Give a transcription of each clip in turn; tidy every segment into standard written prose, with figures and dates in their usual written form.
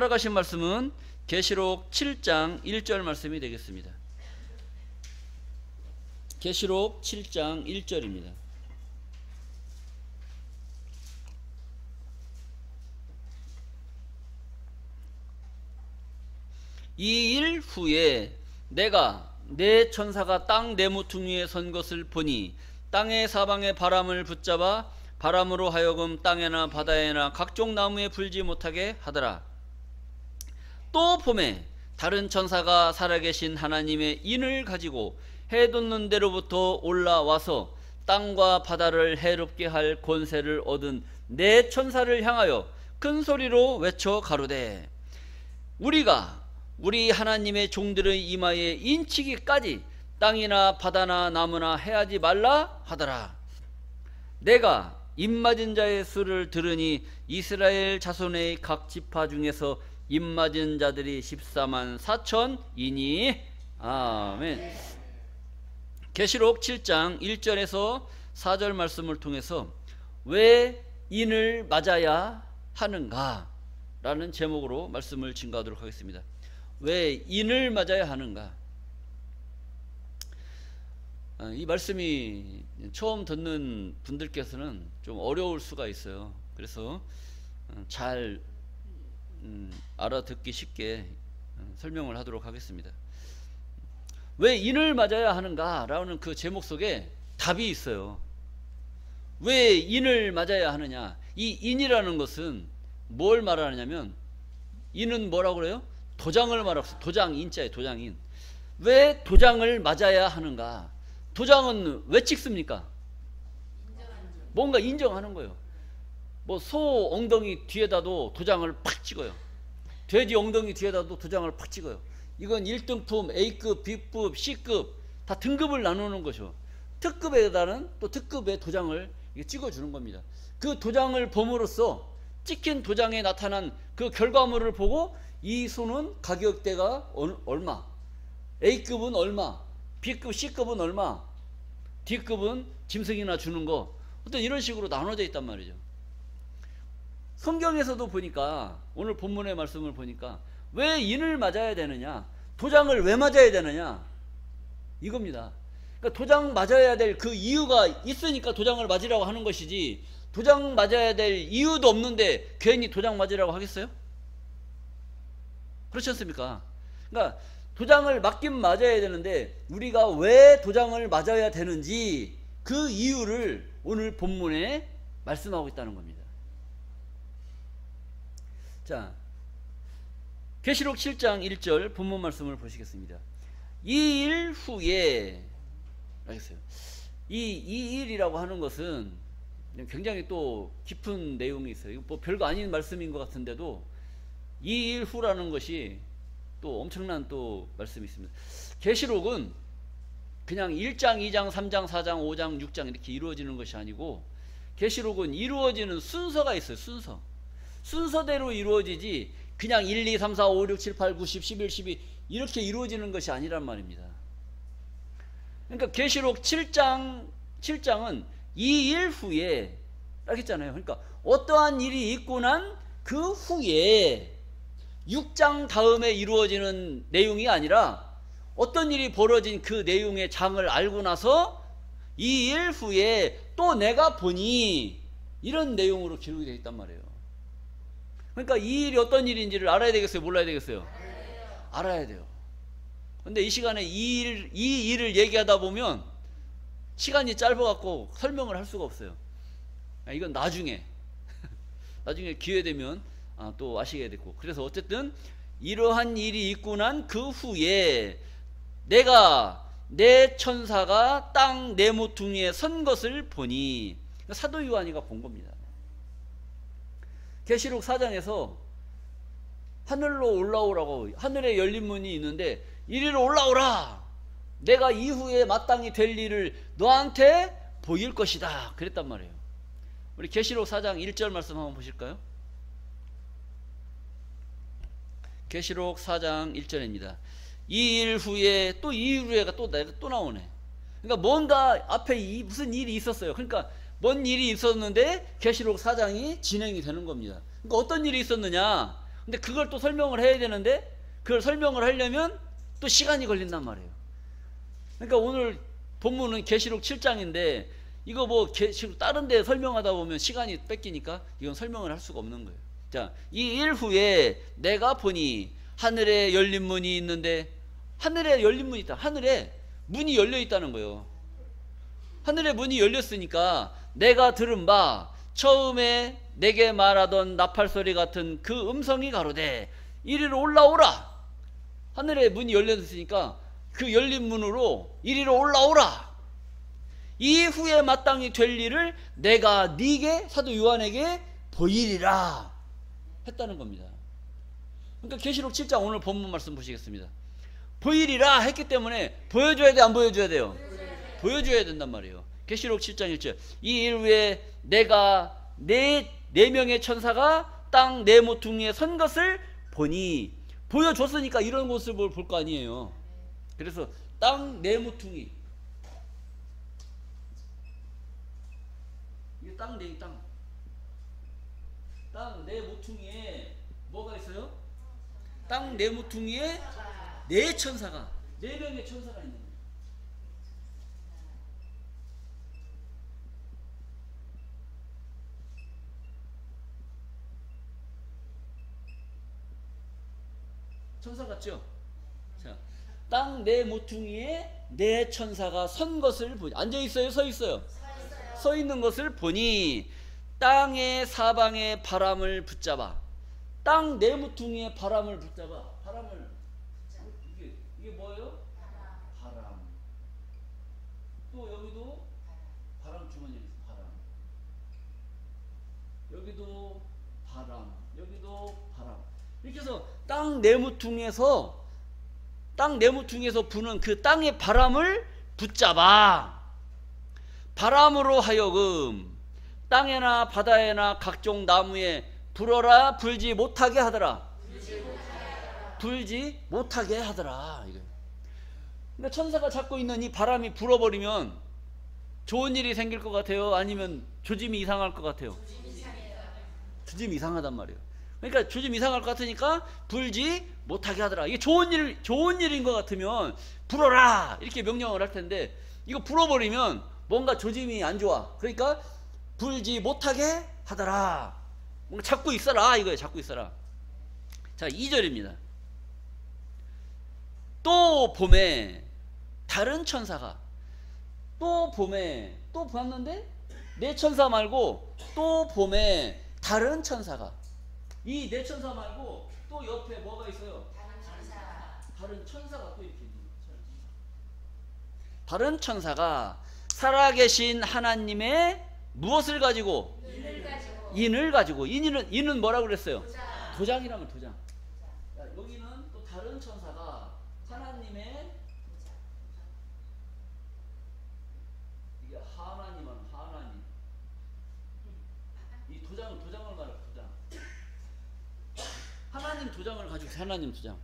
따라가신 말씀은 계시록 7장 1절 말씀이 되겠습니다. 계시록 7장 1절입니다. 이 일 후에 내가 내 천사가 땅 네모퉁이에 선 것을 보니 땅의 사방의 바람을 붙잡아 바람으로 하여금 땅에나 바다에나 각종 나무에 불지 못하게 하더라. 또 봄에 다른 천사가 살아계신 하나님의 인을 가지고 해 돋는 데로부터 올라와서 땅과 바다를 해롭게 할 권세를 얻은 네 천사를 향하여 큰 소리로 외쳐 가로되 우리가 우리 하나님의 종들의 이마에 인치기까지 땅이나 바다나 나무나 해하지 말라 하더라. 내가 입맞은 자의 수를 들으니 이스라엘 자손의 각 지파 중에서 입맞은 자들이 14만 4천이니 아멘. 계시록 7장 1절에서 4절 말씀을 통해서 왜 인을 맞아야 하는가 라는 제목으로 말씀을 증거하도록 하겠습니다. 왜 인을 맞아야 하는가? 이 말씀이 처음 듣는 분들께서는 좀 어려울 수가 있어요. 그래서 잘 알아듣기 쉽게 설명을 하도록 하겠습니다. 왜 인을 맞아야 하는가 라는 그 제목 속에 답이 있어요. 왜 인을 맞아야 하느냐? 이 인이라는 것은 뭘 말하느냐면 인은 뭐라고 그래요? 도장을 말하고 도장 인자예요. 도장인. 왜 도장을 맞아야 하는가? 도장은 왜 찍습니까? 뭔가 인정하는 거예요. 뭐 소 엉덩이 뒤에다도 도장을 팍 찍어요. 돼지 엉덩이 뒤에다도 도장을 팍 찍어요. 이건 1등품, A급, B급, C급 다 등급을 나누는 것이죠. 특급에다는 또 특급의 도장을 찍어주는 겁니다. 그 도장을 봄으로써 찍힌 도장에 나타난 그 결과물을 보고 이 소는 가격대가 얼마, A급은 얼마, B급, C급은 얼마, D급은 짐승이나 주는 거, 어떤 이런 식으로 나눠져 있단 말이죠. 성경에서도 보니까 오늘 본문의 말씀을 보니까 왜 인을 맞아야 되느냐, 도장을 왜 맞아야 되느냐 이겁니다. 그러니까 도장 맞아야 될 그 이유가 있으니까 도장을 맞으라고 하는 것이지, 도장 맞아야 될 이유도 없는데 괜히 도장 맞으라고 하겠어요? 그렇지 않습니까? 그러니까 도장을 맞긴 맞아야 되는데 우리가 왜 도장을 맞아야 되는지 그 이유를 오늘 본문에 말씀하고 있다는 겁니다. 자, 계시록 7장 1절 본문 말씀을 보시겠습니다. 이 일 후에, 알겠어요? 이 일이라고 하는 것은 굉장히 또 깊은 내용이 있어요. 뭐 별거 아닌 말씀인 것 같은데도 이 일 후라는 것이 또 엄청난 또 말씀이 있습니다. 계시록은 그냥 1장, 2장, 3장, 4장, 5장, 6장 이렇게 이루어지는 것이 아니고 계시록은 이루어지는 순서가 있어요. 순서대로 이루어지지 그냥 1, 2, 3, 4, 5, 6, 7, 8, 9, 10, 11, 12 이렇게 이루어지는 것이 아니란 말입니다. 그러니까 계시록 7장은 이 일 후에 딱 했잖아요. 그러니까 어떠한 일이 있고 난 그 후에 6장 다음에 이루어지는 내용이 아니라 어떤 일이 벌어진 그 내용의 장을 알고 나서 이 일 후에 또 내가 보니 이런 내용으로 기록이 되어 있단 말이에요. 그러니까 이 일이 어떤 일인지를 알아야 되겠어요? 몰라야 되겠어요? 알아야 돼요. 근데 이 시간에 이 일을 얘기하다 보면 시간이 짧아갖고 설명을 할 수가 없어요. 이건 나중에 기회 되면 또 아시게 되고, 그래서 어쨌든 이러한 일이 있고 난 그 후에 내가 내 천사가 땅 네모퉁이에 선 것을 보니, 사도 요한이가 본 겁니다. 계시록 4장에서 하늘로 올라오라고, 하늘에 열린 문이 있는데 이리로 올라오라, 내가 이후에 마땅히 될 일을 너한테 보일 것이다 그랬단 말이에요. 우리 계시록 4장 1절 말씀 한번 보실까요? 계시록 4장 1절입니다. 이 일 후에, 또 이 일 후에가 또 나오네. 그러니까 뭔가 앞에 무슨 일이 있었어요. 그러니까 뭔 일이 있었는데 계시록 4장이 진행이 되는 겁니다. 그러니까 어떤 일이 있었느냐, 근데 그걸 또 설명을 해야 되는데 그걸 설명을 하려면 또 시간이 걸린단 말이에요. 그러니까 오늘 본문은 계시록 7장인데 이거 뭐 계시록 다른 데 설명하다 보면 시간이 뺏기니까 이건 설명을 할 수가 없는 거예요. 자, 이 일 후에 내가 보니 하늘에 열린 문이 있는데, 하늘에 열린 문이 있다. 하늘에 문이 열려 있다는 거예요. 하늘에 문이 열렸으니까 내가 들은 바 처음에 내게 말하던 나팔소리 같은 그 음성이 가로되 이리로 올라오라. 하늘에 문이 열렸으니까 그 열린 문으로 이리로 올라오라. 이후에 마땅히 될 일을 내가 네게, 사도 요한에게 보이리라 했다는 겁니다. 그러니까 계시록 7장 오늘 본문 말씀 보시겠습니다. 보이리라 했기 때문에 보여줘야 돼, 안 보여줘야 돼요? 보여줘야 된단 말이에요. 계시록 7장 1절 이 일 후에 내가 네 명의 천사가 땅 네 모퉁이에 선 것을 보니, 보여줬으니까 이런 곳을 볼 거 아니에요. 그래서 땅 네 모퉁이, 이게 땅 네 모퉁이에 뭐가 있어요? 땅 네 모퉁이에 네 천사가, 네 명의 천사가 있는 거예요. 천사 같죠? 자, 땅 네 모퉁이에 네 천사가 선 것을 보니, 앉아 있어요, 서 있어요? 서 있는 것을 보니 땅의 사방에 바람을 붙잡아. 땅 네 모퉁이에 바람을 붙잡아. 바람을, 이게 뭐예요? 바람. 또 여기도 바람 주머니, 바람. 여기도 바람, 여기도 바람. 이렇게 해서 땅 네 모퉁이에서 부는 그 땅의 바람을 붙잡아. 바람으로 하여금 땅에나 바다에나 각종 나무에 불어라 불지 못하게 하더라. 불지 못하게 하더라. 근데 천사가 잡고 있는 이 바람이 불어버리면 좋은 일이 생길 것 같아요? 아니면 조짐이 이상할 것 같아요? 조짐이 이상하단 말이에요. 그러니까 조짐이 이상할 것 같으니까 불지 못하게 하더라. 이게 좋은 일인 것 같으면 불어라 이렇게 명령을 할 텐데, 이거 불어버리면 뭔가 조짐이 안 좋아. 그러니까 불지 못하게 하더라. 뭔가 잡고 있어라 이거예요. 잡고 있어라. 자, 2절입니다. 또 봄에 다른 천사가, 또 봄에 또 봤는데 네 천사 말고 또 봄에 다른 천사가, 이 네 천사 말고 또 옆에 뭐가 있어요? 다른 천사가 또 이렇게 있는 거예요. 다른 천사가 살아계신 하나님의 무엇을 가지고? 인을 가지고. 인은 뭐라고 그랬어요? 도장이라면 도장. 여기는 또 다른 천사가 하나님의, 이게 하나님, 이 도장을 말해요. 도장. 하나님 도장을 가지고, 하나님 도장.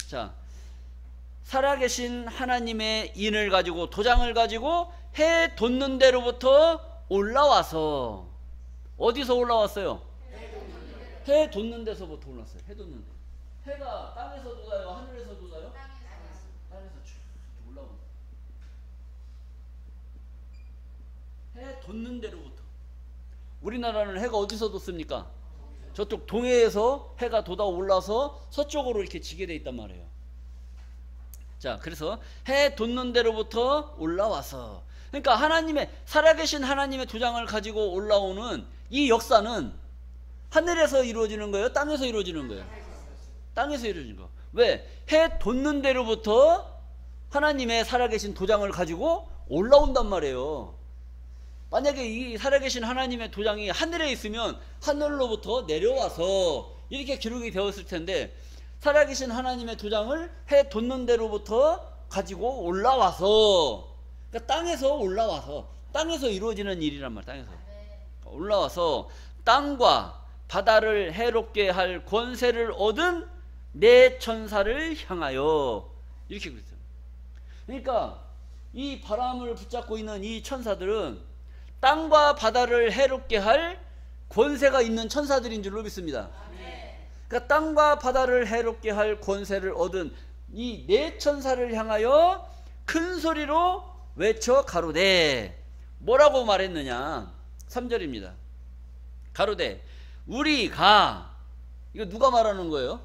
자, 살아계신 하나님의 인을 가지고, 도장을 가지고 해 돋는 데로부터 올라와서, 어디서 올라왔어요? 해 돋는 데서부터 올라왔어요. 해 돋는 데. 해가 땅에서 돋아요? 하늘에서 돋아요? 땅에서 쭉 올라온다. 해 돋는 데로부터. 우리나라는 해가 어디서 돋습니까? 저쪽 동해에서 해가 돋아 올라서 서쪽으로 이렇게 지게 돼 있단 말이에요. 자, 그래서 해 돋는 데로부터 올라와서, 그러니까 하나님의, 살아계신 하나님의 도장을 가지고 올라오는 이 역사는 하늘에서 이루어지는 거예요? 땅에서 이루어지는 거예요? 땅에서 이루어지는 거. 왜? 해 돋는 데로부터 하나님의 살아계신 도장을 가지고 올라온단 말이에요. 만약에 이 살아계신 하나님의 도장이 하늘에 있으면 하늘로부터 내려와서 이렇게 기록이 되었을 텐데, 살아계신 하나님의 도장을 해 돋는 데로부터 가지고 올라와서, 그러니까 땅에서 올라와서, 땅에서 이루어지는 일이란 말이야. 땅에서 올라와서 땅과 바다를 해롭게 할 권세를 얻은 네 천사를 향하여, 이렇게 그랬어요. 그러니까 이 바람을 붙잡고 있는 이 천사들은 땅과 바다를 해롭게 할 권세가 있는 천사들인 줄로 믿습니다. 그러니까 그러니까 땅과 바다를 해롭게 할 권세를 얻은 이 네 천사를 향하여 큰 소리로 외쳐 가로되, 뭐라고 말했느냐? 3절입니다. 가로되 우리가, 이거 누가 말하는 거예요?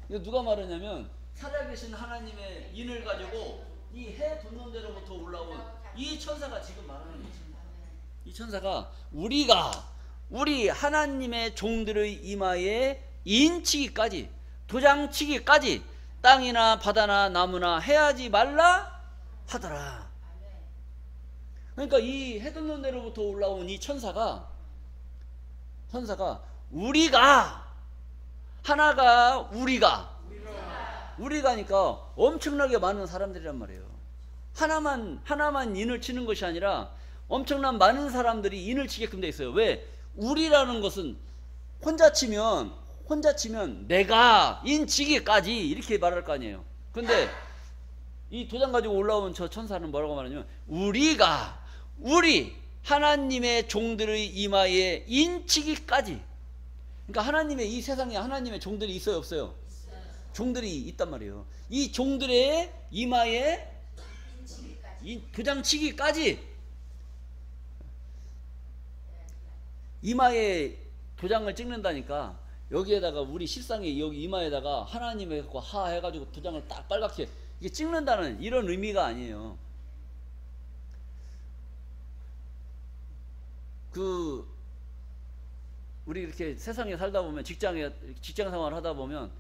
이거 누가 말하냐면 살아계신 하나님의 인을 가지고 이 해 돋는 데로부터 올라온 이 천사가 지금 말하는 거죠. 이 천사가 우리 하나님의 종들의 이마에 인치기까지, 도장치기까지 땅이나 바다나 나무나 해하지 말라 하더라. 그러니까 이 해 돋는 데로부터 올라온 이 천사가 우리가, 하나가 우리가니까 엄청나게 많은 사람들이란 말이에요. 하나만 인을 치는 것이 아니라 엄청난 많은 사람들이 인을 치게끔 돼 있어요. 왜? 우리라는 것은 혼자 치면 내가 인치기까지 이렇게 말할 거 아니에요. 근데 이 도장 가지고 올라온 저 천사는 뭐라고 말하냐면 우리 하나님의 종들의 이마에 인치기까지. 그러니까 하나님의, 이 세상에 하나님의 종들이 있어요, 없어요? 종들이 있단 말이에요. 이 종들의 이마에 도장치기까지. 이마에 도장을 찍는다니까, 여기에다가 우리 실상에 여기 이마에다가 하나님의 갖고 하 해가지고 도장을 딱 빨갛게 이게 찍는다는 이런 의미가 아니에요. 우리 이렇게 세상에 살다 보면 직장 생활을 하다 보면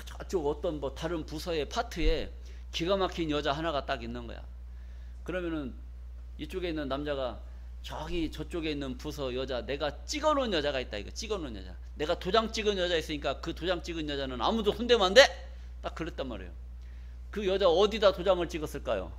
저쪽 어떤 뭐 다른 부서의 파트에 기가 막힌 여자 하나가 딱 있는 거야. 그러면은 이쪽에 있는 남자가 저쪽에 있는 부서 여자, 내가 찍어놓은 여자가 있다, 이거 찍어놓은 여자, 내가 도장 찍은 여자 있으니까 그 도장 찍은 여자는 아무도 손대면 안 돼, 딱 그랬단 말이에요. 그 여자 어디다 도장을 찍었을까요?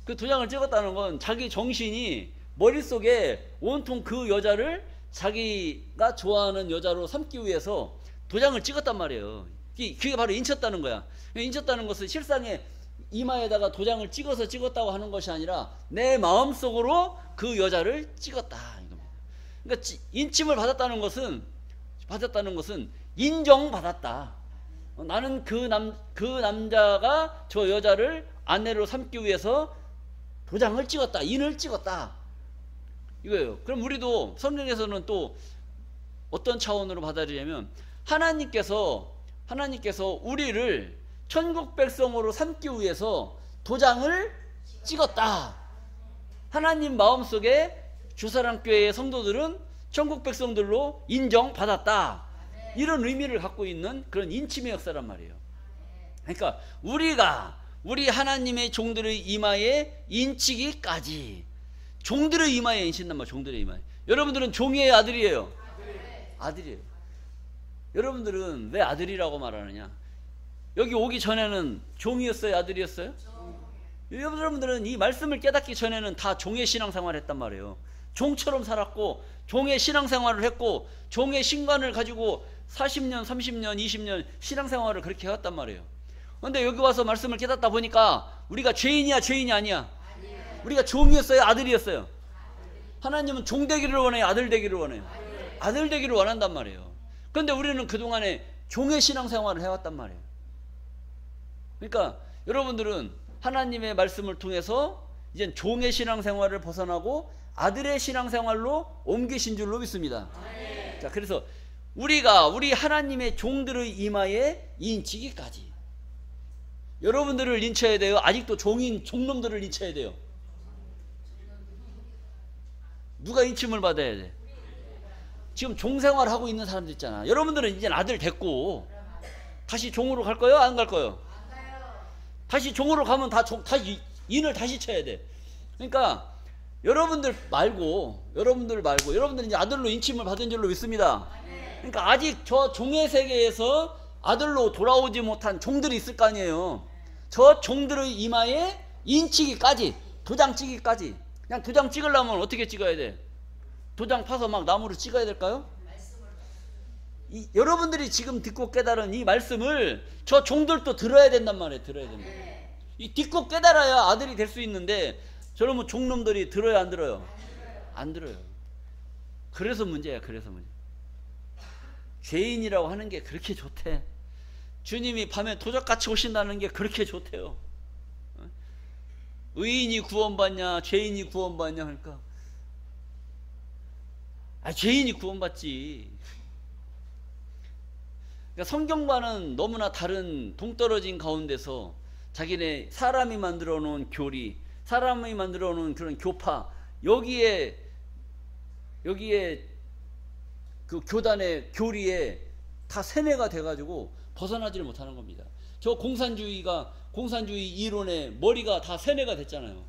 그 도장을 찍었다는 건 자기 정신이 머릿속에 온통 그 여자를 자기가 좋아하는 여자로 삼기 위해서 도장을 찍었단 말이에요. 그게 바로 인쳤다는 거야. 인쳤다는 것은 실상에 이마에다가 도장을 찍었다고 하는 것이 아니라 내 마음속으로 그 여자를 찍었다, 이겁니다. 그러니까 인침을 받았다는 것은 인정받았다. 나는 그 남자가 저 여자를 아내로 삼기 위해서 도장을 찍었다, 인을 찍었다, 이거예요. 그럼 우리도 성경에서는 또 어떤 차원으로 받아들이냐면 하나님께서 우리를 천국 백성으로 삼기 위해서 도장을 찍었다. 하나님 마음속에 주사랑교회의 성도들은 천국 백성들로 인정받았다. 이런 의미를 갖고 있는 그런 인침의 역사란 말이에요. 그러니까 우리 하나님의 종들의 이마에 인치기까지. 종들의 이마에 인친단 말이에요. 종들의 이마에. 여러분들은 종의 아들이에요. 아들이에요. 여러분들은 왜 아들이라고 말하느냐? 여기 오기 전에는 종이었어요, 아들이었어요? 여러분들은 이 말씀을 깨닫기 전에는 다 종의 신앙생활을 했단 말이에요. 종처럼 살았고 종의 신앙생활을 했고 종의 신관을 가지고 40년, 30년, 20년 신앙생활을 그렇게 해왔단 말이에요. 그런데 여기 와서 말씀을 깨닫다 보니까 우리가 죄인이야, 죄인이 아니야? 우리가 종이었어요, 아들이었어요? 하나님은 종 되기를 원해요, 아들 되기를 원해요? 아들 되기를 원한단 말이에요. 그런데 우리는 그동안에 종의 신앙생활을 해왔단 말이에요. 그러니까 여러분들은 하나님의 말씀을 통해서 이제 종의 신앙생활을 벗어나고 아들의 신앙생활로 옮기신 줄로 믿습니다. 자, 그래서 우리 하나님의 종들의 이마에 인치기까지. 여러분들을 인쳐야 돼요? 아직도 종놈들을 인쳐야 돼요? 누가 인침을 받아야 돼? 지금 종생활하고 있는 사람들 있잖아. 여러분들은 이제 아들 됐고 다시 종으로 갈 거예요? 안 갈 거예요? 다시 종으로 가면 다시 인을 다시 쳐야 돼. 그러니까 여러분들 말고 여러분들은 이제 아들로 인침을 받은 줄로 믿습니다. 그러니까 아직 저 종의 세계에서 아들로 돌아오지 못한 종들이 있을 거 아니에요. 저 종들의 이마에 인치기까지, 도장 찍기까지. 그냥 도장 찍으려면 어떻게 찍어야 돼? 도장 파서 막 나무로 찍어야 될까요? 여러분들이 지금 듣고 깨달은 이 말씀을 저 종들도 들어야 된단 말이에요. 들어야 된다. 이 듣고 깨달아야 아들이 될 수 있는데 저러면 종놈들이 들어요, 안 들어요? 안 들어요. 그래서 문제야. 그래서 문제. 죄인이라고 하는 게 그렇게 좋대. 주님이 밤에 도적같이 오신다는 게 그렇게 좋대요. 의인이 구원받냐 죄인이 구원받냐 하니까 죄인이 구원받지. 그러니까 성경과는 너무나 다른 동떨어진 가운데서 자기네 사람이 만들어 놓은 교리, 사람이 만들어 놓은 그런 교파, 여기에 그 교단의 교리에 다 세뇌가 돼가지고 벗어나지를 못하는 겁니다. 저 공산주의 이론에 머리가 다 세뇌가 됐잖아요.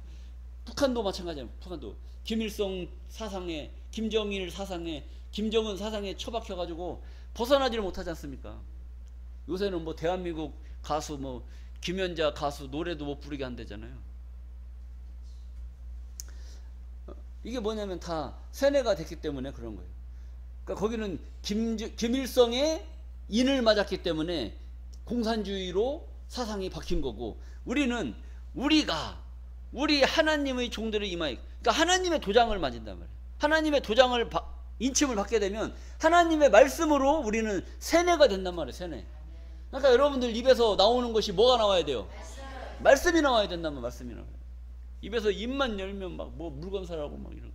북한도 마찬가지예요. 북한도 김일성 사상에, 김정일 사상에, 김정은 사상에 처박혀가지고 벗어나지를 못하지 않습니까? 요새는 뭐 대한민국 가수 뭐 김연자 가수 노래도 못 부르게 한대잖아요. 이게 뭐냐면 다 세뇌가 됐기 때문에 그런 거예요. 그러니까 거기는 김일성의 인을 맞았기 때문에 공산주의로 사상이 바뀐 거고, 우리는 우리 하나님의 종들을 임하여, 그러니까 하나님의 도장을 맞은단 말이에요. 하나님의 도장을 인침을 받게 되면 하나님의 말씀으로 우리는 세뇌가 된단 말이에요. 세뇌. 그러니까 여러분들 입에서 나오는 것이 뭐가 나와야 돼요? 말씀이 나와야 된단 말이에요. 말씀이 나와요. 입에서 입만 열면 막 뭐 물건 사라고 막 이런,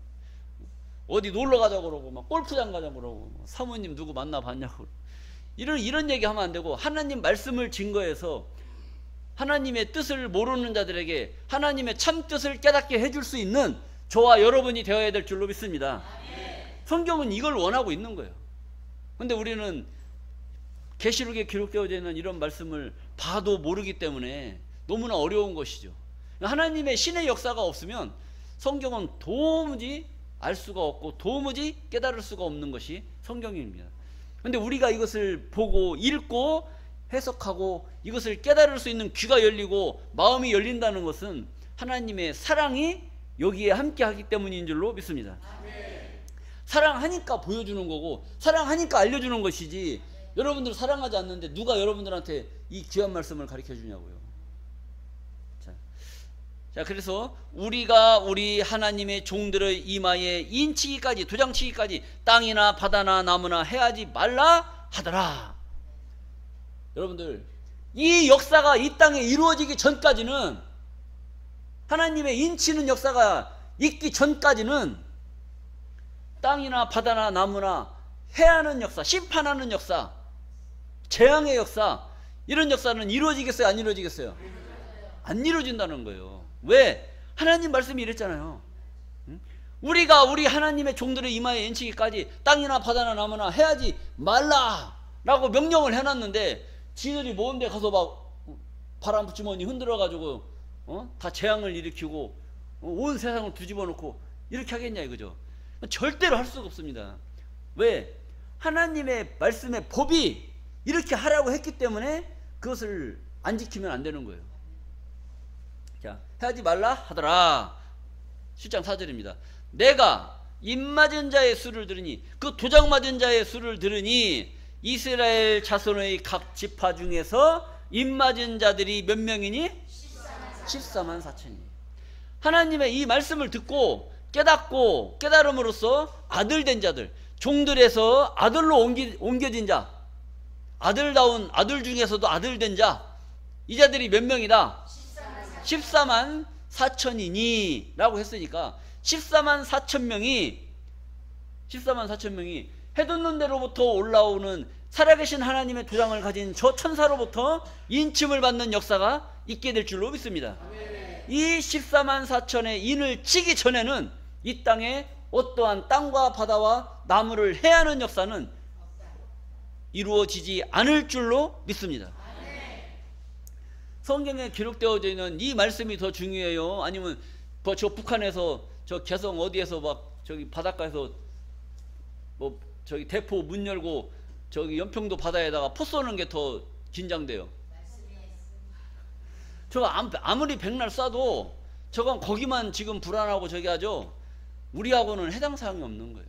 어디 놀러 가자고 그러고 막 골프장 가자고 그러고 사모님 누구 만나 봤냐고 이런 얘기 하면 안 되고, 하나님 말씀을 증거해서 하나님의 뜻을 모르는 자들에게 하나님의 참 뜻을 깨닫게 해줄 수 있는 저와 여러분이 되어야 될 줄로 믿습니다. 성경은 이걸 원하고 있는 거예요. 근데 우리는 계시록에 기록되어져 있는 이런 말씀을 봐도 모르기 때문에 너무나 어려운 것이죠. 하나님의 신의 역사가 없으면 성경은 도무지 알 수가 없고 도무지 깨달을 수가 없는 것이 성경입니다. 그런데 우리가 이것을 보고 읽고 해석하고 이것을 깨달을 수 있는 귀가 열리고 마음이 열린다는 것은 하나님의 사랑이 여기에 함께 하기 때문인 줄로 믿습니다. 사랑하니까 보여주는 거고 사랑하니까 알려주는 것이지, 여러분들 사랑하지 않는데 누가 여러분들한테 이 귀한 말씀을 가르쳐 주냐고요. 자, 그래서 우리가 우리 하나님의 종들의 이마에 인치기까지, 도장치기까지 땅이나 바다나 나무나 해하지 말라 하더라. 여러분들, 이 역사가 이 땅에 이루어지기 전까지는, 하나님의 인치는 역사가 있기 전까지는 땅이나 바다나 나무나 해하는 역사, 심판하는 역사, 재앙의 역사, 이런 역사는 이루어지겠어요? 안 이루어지겠어요? 안 이루어진다는 거예요. 왜? 하나님 말씀이 이랬잖아요. 우리가 우리 하나님의 종들의 이마에 인치기까지 땅이나 바다나 나무나 해하지 말라 라고 명령을 해놨는데, 지들이 먼데 가서 막 바람 주머니 흔들어 가지고 다 재앙을 일으키고 온 세상을 뒤집어 놓고 이렇게 하겠냐 이거죠. 절대로 할 수가 없습니다. 왜? 하나님의 말씀의 법이 이렇게 하라고 했기 때문에 그것을 안 지키면 안 되는 거예요. 자, 해하지 말라 하더라. 7장 4절입니다. 내가 입 맞은 자의 수를 들으니, 그 도장 맞은 자의 수를 들으니 이스라엘 자손의 각 지파 중에서 입 맞은 자들이 몇 명이니? 14만 4천이. 하나님의 이 말씀을 듣고 깨닫고 깨달음으로써 아들 된 자들, 종들에서 아들로 옮겨진 자, 아들다운 아들 중에서도 아들 된 자, 이 자들이 몇 명이다? 14만 4천이니 라고 했으니까 14만 4천 명이 해돋는 데로부터 올라오는 살아계신 하나님의 도장을 가진 저 천사로부터 인침을 받는 역사가 있게 될 줄로 믿습니다. 이 14만 4천의 인을 치기 전에는 이 땅에 어떠한 땅과 바다와 나무를 해하는 역사는 이루어지지 않을 줄로 믿습니다. 성경에 기록되어져 있는 이 말씀이 더 중요해요? 아니면 저 북한에서 저 개성 어디에서 막 저기 바닷가에서 뭐 저기 대포 문 열고 저기 연평도 바다에다가 포 쏘는 게 더 긴장돼요? 저거 아무리 백날 쏴도 저건 거기만 지금 불안하고 저기 하죠. 우리하고는 해당 사항이 없는 거예요.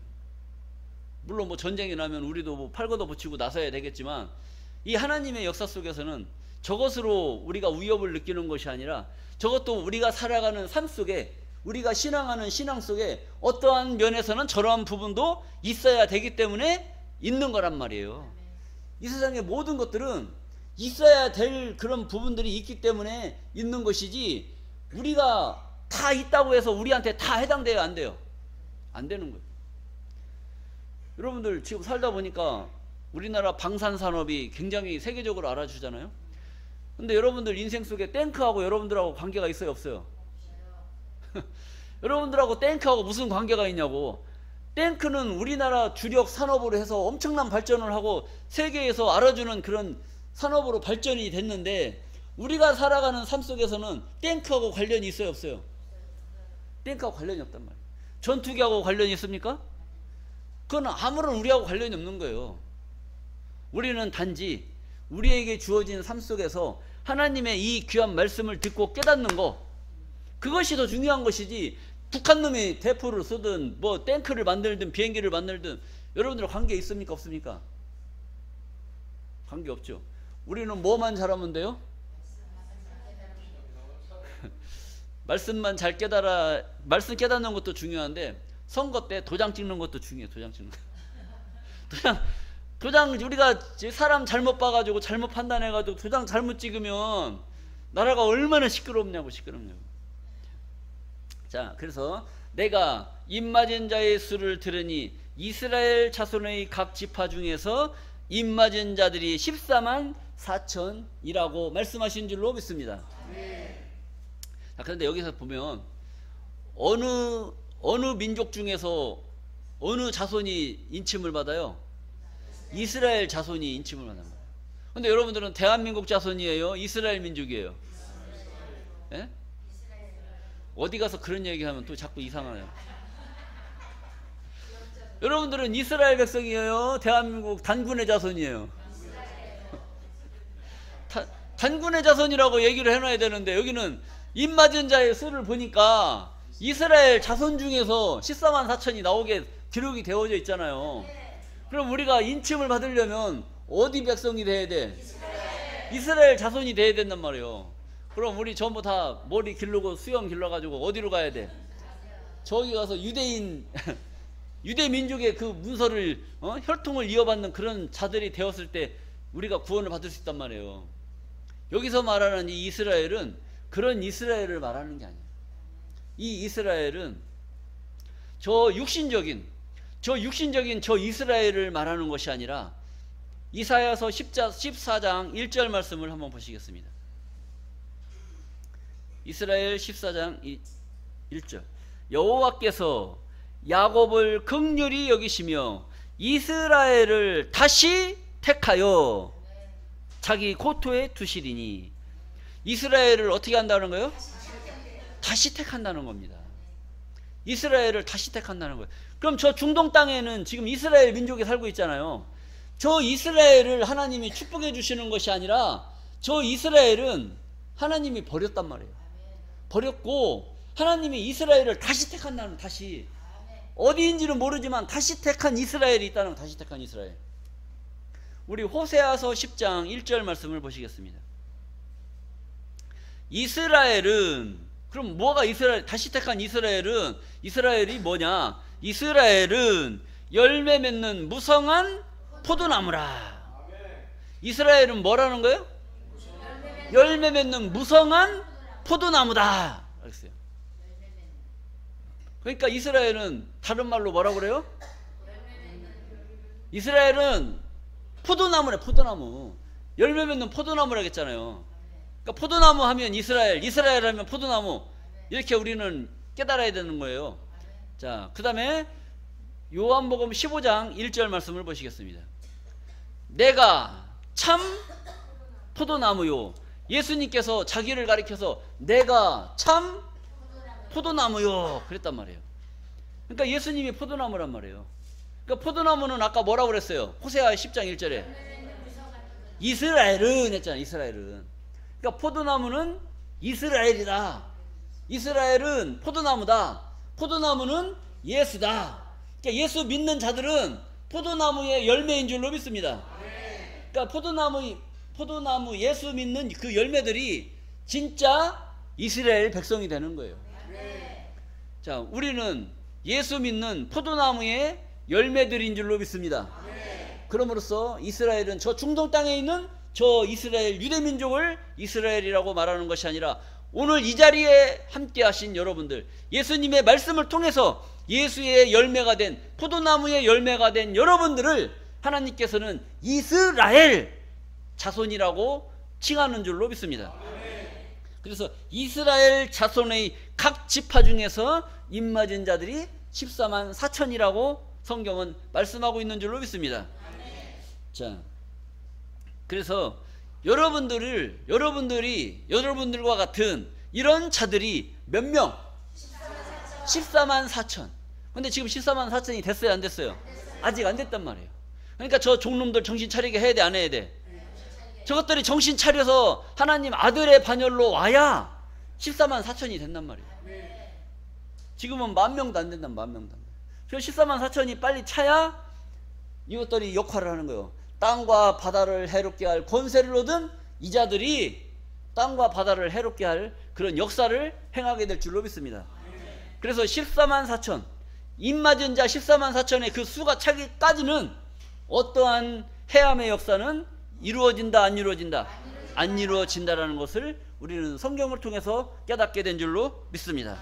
물론 뭐 전쟁이 나면 우리도 뭐 팔걷어 붙이고 나서야 되겠지만, 이 하나님의 역사 속에서는 저것으로 우리가 위협을 느끼는 것이 아니라 저것도 우리가 살아가는 삶 속에 우리가 신앙하는 신앙 속에 어떠한 면에서는 저러한 부분도 있어야 되기 때문에 있는 거란 말이에요. 이 세상의 모든 것들은 있어야 될 그런 부분들이 있기 때문에 있는 것이지, 우리가 다 있다고 해서 우리한테 다 해당돼요? 안 돼요? 안 되는 거예요. 여러분들 지금 살다 보니까 우리나라 방산산업이 굉장히 세계적으로 알아주잖아요. 근데 여러분들 인생 속에 탱크하고 여러분들하고 관계가 있어요, 없어요? 여러분들하고 탱크하고 무슨 관계가 있냐고. 탱크는 우리나라 주력 산업으로 해서 엄청난 발전을 하고 세계에서 알아주는 그런 산업으로 발전이 됐는데, 우리가 살아가는 삶 속에서는 탱크하고 관련이 있어요, 없어요? 탱크하고 관련이 없단 말이에요. 전투기하고 관련이 있습니까? 그건 아무런 우리하고 관련이 없는 거예요. 우리는 단지 우리에게 주어진 삶 속에서 하나님의 이 귀한 말씀을 듣고 깨닫는 거, 그것이 더 중요한 것이지, 북한 놈이 대포를 쏘든 뭐 탱크를 만들든 비행기를 만들든 여러분들 관계 있습니까, 없습니까? 관계 없죠. 우리는 뭐만 잘하면 돼요? 말씀만 잘 깨달아. 말씀 깨닫는 것도 중요한데 선거 때 도장 찍는 것도 중요해요. 도장 찍는 거. 도장 우리가 사람 잘못 봐가지고 잘못 판단해가지고 도장 잘못 찍으면 나라가 얼마나 시끄럽냐고. 자, 그래서 내가 입맞은 자의 수를 들으니 이스라엘 자손의 각 지파 중에서 입맞은 자들이 14만 4천이라고 말씀하신 줄로 믿습니다. 자, 그런데 여기서 보면 어느 민족 중에서 어느 자손이 인침을 받아요? 이스라엘 자손이 인침을 받는 거예요. 근데 여러분들은 대한민국 자손이에요? 이스라엘 민족이에요? 예? 어디 가서 그런 얘기하면 또 자꾸 이상하네요. 여러분들은 이스라엘 백성이에요? 대한민국 단군의 자손이에요? 단군의 자손이라고 얘기를 해놔야 되는데, 여기는 입맞은 자의 수를 보니까 이스라엘 자손 중에서 14만 4천이 나오게 기록이 되어져 있잖아요. 그럼 우리가 인침을 받으려면 어디 백성이 돼야 돼? 이스라엘 자손이 돼야 된단 말이에요. 그럼 우리 전부 다 머리 기르고 수염 길러가지고 어디로 가야 돼? 저기 가서 유대인 유대 민족의 그 문서를 혈통을 이어받는 그런 자들이 되었을 때 우리가 구원을 받을 수 있단 말이에요. 여기서 말하는 이 이스라엘은 그런 이스라엘을 말하는 게 아니에요. 이 이스라엘은 저 육신적인 저 이스라엘을 말하는 것이 아니라, 이사야서 14장 1절 말씀을 한번 보시겠습니다. 이스라엘 14장 1절. 여호와께서 야곱을 긍휼히 여기시며 이스라엘을 다시 택하여 자기 고토에 두시리니. 이스라엘을 어떻게 한다는 거예요? 다시 택한다는 겁니다. 이스라엘을 다시 택한다는 거예요. 그럼 저 중동 땅에는 지금 이스라엘 민족이 살고 있잖아요. 저 이스라엘을 하나님이 축복해 주시는 것이 아니라 저 이스라엘은 하나님이 버렸단 말이에요. 버렸고 하나님이 이스라엘을 다시 택한다는, 다시 어디인지는 모르지만 다시 택한 이스라엘이 있다는, 다시 택한 이스라엘. 우리 호세아서 10장 1절 말씀을 보시겠습니다. 이스라엘은, 그럼 뭐가 이스라엘, 다시 택한 이스라엘이 뭐냐? 이스라엘은 열매 맺는 무성한 포도나무라. 이스라엘은 뭐라는 거예요? 열매 맺는 무성한 포도나무다. 알겠어요? 그러니까 이스라엘은 다른 말로 뭐라고 그래요? 이스라엘은 포도나무네, 포도나무. 열매 맺는 포도나무라고 했잖아요. 그러니까 포도나무 하면 이스라엘 하면 포도나무, 이렇게 우리는 깨달아야 되는 거예요. 자, 그 다음에 요한복음 15장 1절 말씀을 보시겠습니다. 내가 참 포도나무요. 예수님께서 자기를 가리켜서 내가 참 포도나무요 그랬단 말이에요. 그러니까 예수님이 포도나무란 말이에요. 그러니까 포도나무는 아까 뭐라고 그랬어요? 호세아 10장 1절에 이스라엘은 했잖아요. 이스라엘은. 그러니까 포도나무는 이스라엘이다. 이스라엘은 포도나무다. 포도나무는 예수다. 그러니까 예수 믿는 자들은 포도나무의 열매인 줄로 믿습니다. 그러니까 포도나무 예수 믿는 그 열매들이 진짜 이스라엘 백성이 되는 거예요. 자, 우리는 예수 믿는 포도나무의 열매들인 줄로 믿습니다. 그럼으로써 이스라엘은 저 중동 땅에 있는 저 이스라엘 유대민족을 이스라엘이라고 말하는 것이 아니라 오늘 이 자리에 함께 하신 여러분들, 예수님의 말씀을 통해서 예수의 열매가 된, 포도나무의 열매가 된 여러분들을 하나님께서는 이스라엘 자손이라고 칭하는 줄로 믿습니다. 그래서 이스라엘 자손의 각 지파 중에서 입맞은 자들이 14만 4천이라고 성경은 말씀하고 있는 줄로 믿습니다. 자, 그래서 여러분들과 같은 이런 자들이 몇 명? 14만 4천. 근데 지금 14만 4천이 됐어요, 안 됐어요? 아직 안 됐단 말이에요. 그러니까 저 종놈들 정신 차리게 해야 돼, 안 해야 돼? 저것들이 정신 차려서 하나님 아들의 반열로 와야 14만 4천이 된단 말이에요. 지금은 10,000명도 안 된단, 10,000명도 안 돼. 그래서 14만 4천이 빨리 차야 이것들이 역할을 하는 거예요. 땅과 바다를 해롭게 할 권세를 얻은 이자들이 땅과 바다를 해롭게 할 그런 역사를 행하게 될 줄로 믿습니다. 그래서 14만 4천, 입맞은 자 14만 4천의 그 수가 차기까지는 어떠한 해함의 역사는 이루어진다, 안 이루어진다? 안 이루어진다라는 것을 우리는 성경을 통해서 깨닫게 된 줄로 믿습니다.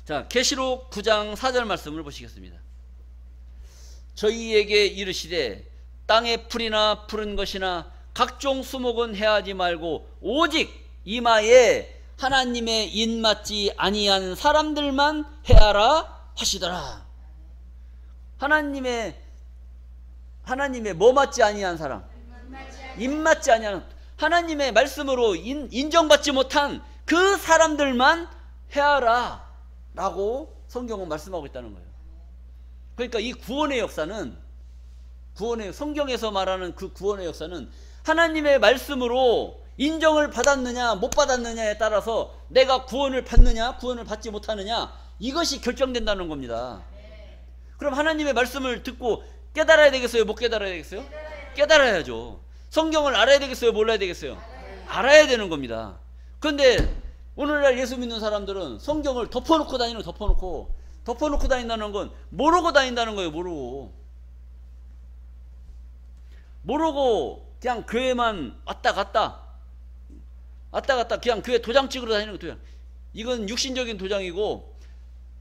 자, 계시록 9장 4절 말씀을 보시겠습니다. 저희에게 이르시되 땅의 풀이나 푸른 것이나 각종 수목은 해하지 말고 오직 이마에 하나님의 인맞지 아니한 사람들만 해하라 하시더라. 하나님의 뭐 맞지 아니한 사람? 인맞지 아니한, 하나님의 말씀으로 인정받지 못한 그 사람들만 해하라 라고 성경은 말씀하고 있다는 거예요. 그러니까 이 구원의 역사는, 성경에서 말하는 그 구원의 역사는 하나님의 말씀으로 인정을 받았느냐 못 받았느냐에 따라서 내가 구원을 받느냐 구원을 받지 못하느냐, 이것이 결정된다는 겁니다. 그럼 하나님의 말씀을 듣고 깨달아야 되겠어요, 못 깨달아야 되겠어요? 깨달아야죠. 성경을 알아야 되겠어요, 몰라야 되겠어요? 알아야 되는 겁니다. 그런데 오늘날 예수 믿는 사람들은 성경을 덮어놓고 다니는, 덮어놓고 다닌다는 건 모르고 다닌다는 거예요. 모르고 그냥 교회만 왔다 갔다 그냥 교회 도장 찍으러 다니는 도장. 이건 육신적인 도장이고,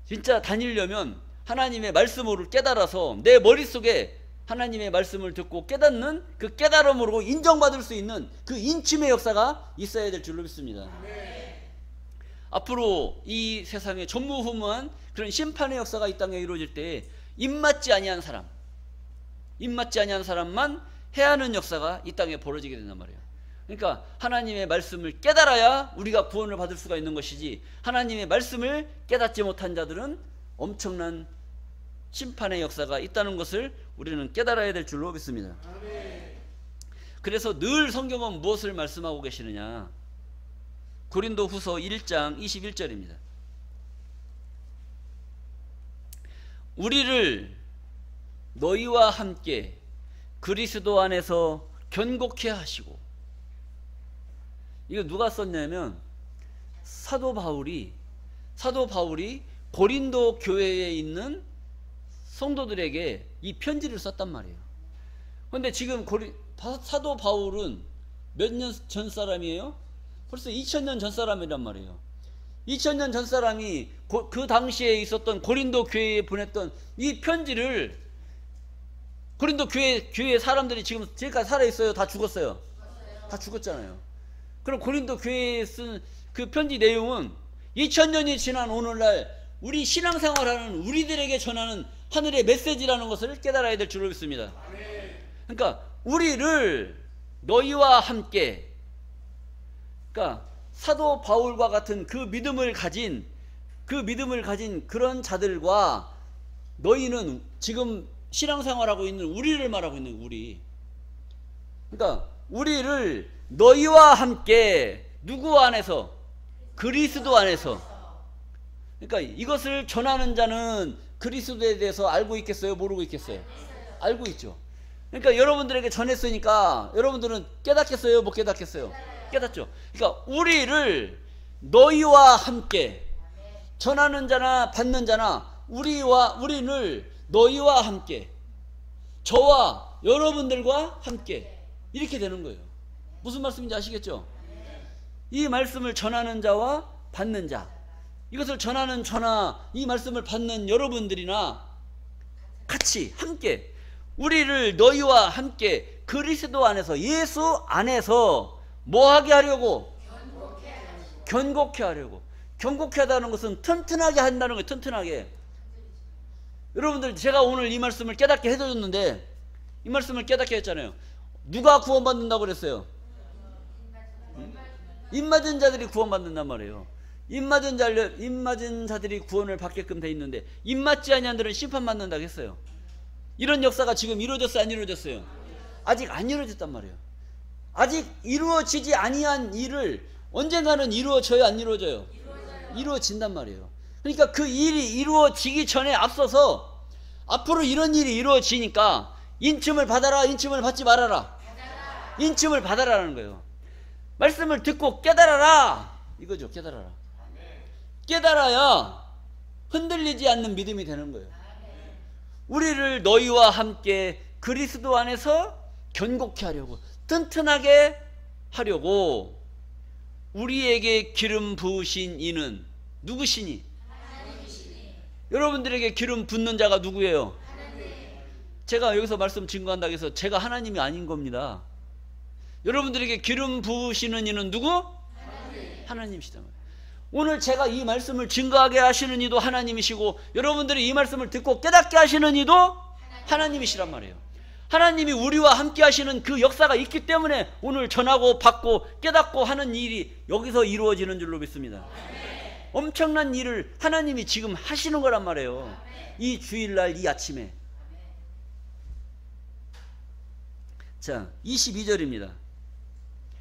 진짜 다니려면 하나님의 말씀을 깨달아서 내 머릿속에 하나님의 말씀을 듣고 깨닫는 그 깨달음으로 인정받을 수 있는 그 인침의 역사가 있어야 될 줄로 믿습니다. 앞으로 이 세상에 전무후무한 그런 심판의 역사가 이 땅에 이루어질 때 입맞지 아니한 사람만 해야 하는 역사가 이 땅에 벌어지게 된단 말이에요. 그러니까 하나님의 말씀을 깨달아야 우리가 구원을 받을 수가 있는 것이지, 하나님의 말씀을 깨닫지 못한 자들은 엄청난 심판의 역사가 있다는 것을 우리는 깨달아야 될 줄로 믿습니다. 그래서 늘 성경은 무엇을 말씀하고 계시느냐? 고린도후서 1장 21절입니다. 우리를 너희와 함께 그리스도 안에서 견고케 하시고, 이거 누가 썼냐면 사도 바울이 고린도 교회에 있는 성도들에게 이 편지를 썼단 말이에요. 그런데 지금 사도 바울은 몇 년 전 사람이에요? 벌써 2000년 전 사람이란 말이에요. 2000년 전 사람이 그 당시에 있었던 고린도 교회에 보냈던 이 편지를, 고린도 교회 사람들이 지금 지금까지 살아있어요? 다 죽었어요? 다 죽었잖아요. 그럼 고린도 교회에 쓴 그 편지 내용은 2000년이 지난 오늘날 우리 신앙생활하는 우리들에게 전하는 하늘의 메시지라는 것을 깨달아야 될 줄로 믿습니다. 그러니까 우리를 너희와 함께, 그러니까 사도 바울과 같은 그 믿음을 가진 그런 자들과, 너희는 지금 신앙생활하고 있는 우리를 말하고 있는 우리, 그러니까 우리를 너희와 함께 누구 안에서? 그리스도 안에서. 그러니까 이것을 전하는 자는 그리스도에 대해서 알고 있겠어요? 모르고 있겠어요? 알고 있죠. 그러니까 여러분들에게 전했으니까 여러분들은 깨닫겠어요? 못 깨닫겠어요? 깨닫죠. 그러니까 우리를 너희와 함께, 전하는 자나 받는 자나 우리를 너희와 함께, 저와 여러분들과 함께 이렇게 되는 거예요. 무슨 말씀인지 아시겠죠? 이 말씀을 전하는 자와 받는 자, 이것을 전하는 저나 이 말씀을 받는 여러분들이나 같이 함께, 우리를 너희와 함께 그리스도 안에서, 예수 안에서 뭐하게 하려고? 견고케 하려고. 견고케 하다는 것은 튼튼하게 한다는 거예요. 튼튼하게. 여러분들, 제가 오늘 이 말씀을 깨닫게 해줬는데, 이 말씀을 깨닫게 했잖아요. 누가 구원받는다고 그랬어요? 입맞은 자들이 구원받는단 말이에요. 입맞은 자들이 구원을 받게끔 돼 있는데, 입맞지 아니한 자들은 심판받는다고 했어요. 이런 역사가 지금 이루어졌어요, 안 이루어졌어요? 아직 안 이루어졌단 말이에요. 아직 이루어지지 아니한 일을 언젠가는 이루어져요, 안 이루어져요? 이루어진단 말이에요. 그러니까 그 일이 이루어지기 전에 앞서서 앞으로 이런 일이 이루어지니까 인침을 받아라, 인침을 받지 말아라. 인침을 받아라라는 거예요. 말씀을 듣고 깨달아라, 이거죠. 깨달아라. 깨달아야 흔들리지 않는 믿음이 되는 거예요. 우리를 너희와 함께 그리스도 안에서 견고케 하려고, 튼튼하게 하려고 우리에게 기름 부으신 이는 누구시니? 하나님이시니. 여러분들에게 기름 붓는 자가 누구예요? 하나님. 제가 여기서 말씀 증거한다고 해서 제가 하나님이 아닌 겁니다. 여러분들에게 기름 부으시는 이는 누구? 하나님. 하나님이시다. 오늘 제가 이 말씀을 증거하게 하시는 이도 하나님이시고, 여러분들이 이 말씀을 듣고 깨닫게 하시는 이도 하나님이시란 말이에요. 하나님이 우리와 함께 하시는 그 역사가 있기 때문에 오늘 전하고 받고 깨닫고 하는 일이 여기서 이루어지는 줄로 믿습니다. 아멘. 엄청난 일을 하나님이 지금 하시는 거란 말이에요. 아멘. 이 주일날 이 아침에. 아멘. 자, 22절입니다.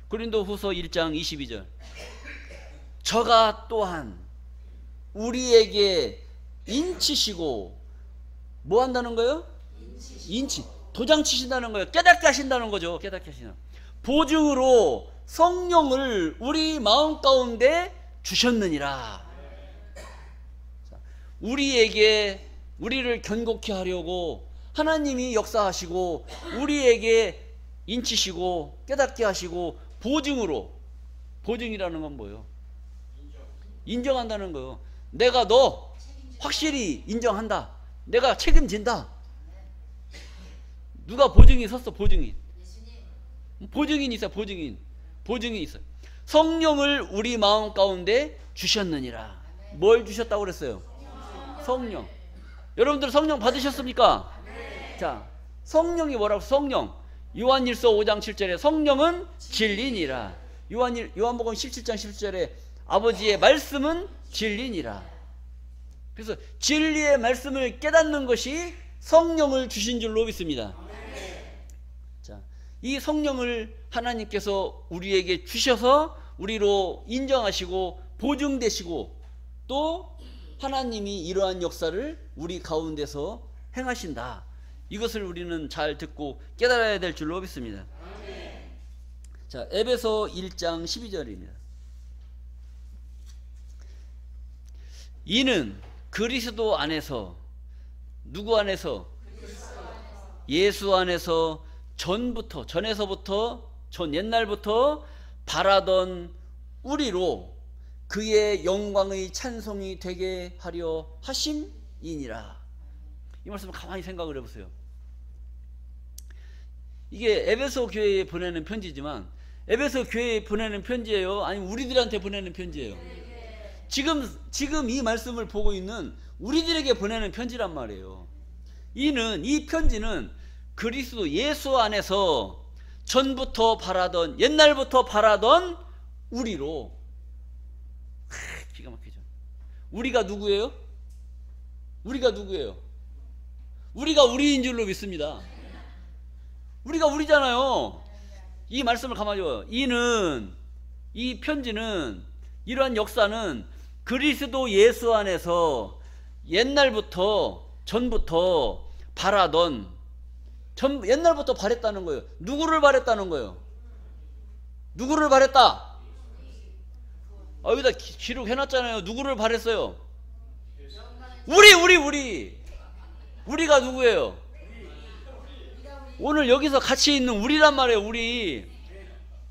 고린도후서 1장 22절. 저가 또한 우리에게 인치시고 뭐 한다는 거예요? 인치. 도장 치신다는 거예요. 깨닫게 하신다는 거죠. 깨닫게 하시는. 보증으로 성령을 우리 마음 가운데 주셨느니라. 우리에게, 우리를 견고케 하려고 하나님이 역사하시고 우리에게 인치시고 깨닫게 하시고 보증으로, 보증이라는 건 뭐예요? 인정한다는 거예요. 내가 너 확실히 인정한다. 내가 책임진다. 누가 보증이 섰어? 보증인. 보증인 있어요. 보증인. 보증이 있어요. 성령을 우리 마음 가운데 주셨느니라. 뭘 주셨다고 그랬어요? 성령. 여러분들 성령 받으셨습니까? 자, 성령이 뭐라고? 성령. 요한일서 5장 7절에 성령은 진리니라. 요한복음 17장 17절에 아버지의 말씀은 진리니라. 그래서 진리의 말씀을 깨닫는 것이 성령을 주신 줄로 믿습니다. 자, 이 성령을 하나님께서 우리에게 주셔서 우리로 인정하시고 보증되시고 또 하나님이 이러한 역사를 우리 가운데서 행하신다. 이것을 우리는 잘 듣고 깨달아야 될 줄로 믿습니다. 자, 에베소 1장 12절입니다. 이는 그리스도 안에서, 누구 안에서? 예수 안에서 전에서부터 옛날부터 바라던 우리로 그의 영광의 찬송이 되게 하려 하심이니라. 이 말씀을 가만히 생각을 해보세요. 이게 에베소 교회에 보내는 편지지만 에베소 교회에 보내는 편지예요? 아니면 우리들한테 보내는 편지예요? 지금 이 말씀을 보고 있는 우리들에게 보내는 편지란 말이에요. 이 편지는 그리스도 예수 안에서 전부터 바라던, 옛날부터 바라던 우리로, 기가 막히죠. 우리가 누구예요? 우리가 누구예요? 우리가 우리인 줄로 믿습니다. 우리가 우리잖아요. 이 말씀을 가만히 봐요. 이 편지는, 이러한 역사는 그리스도 예수 안에서 옛날부터, 전부터 바라던, 옛날부터 바랬다는 거예요. 누구를 바랬다는 거예요? 누구를 바랬다? 여기다 기록해놨잖아요. 누구를 바랬어요? 우리가 누구예요? 오늘 여기서 같이 있는 우리란 말이에요.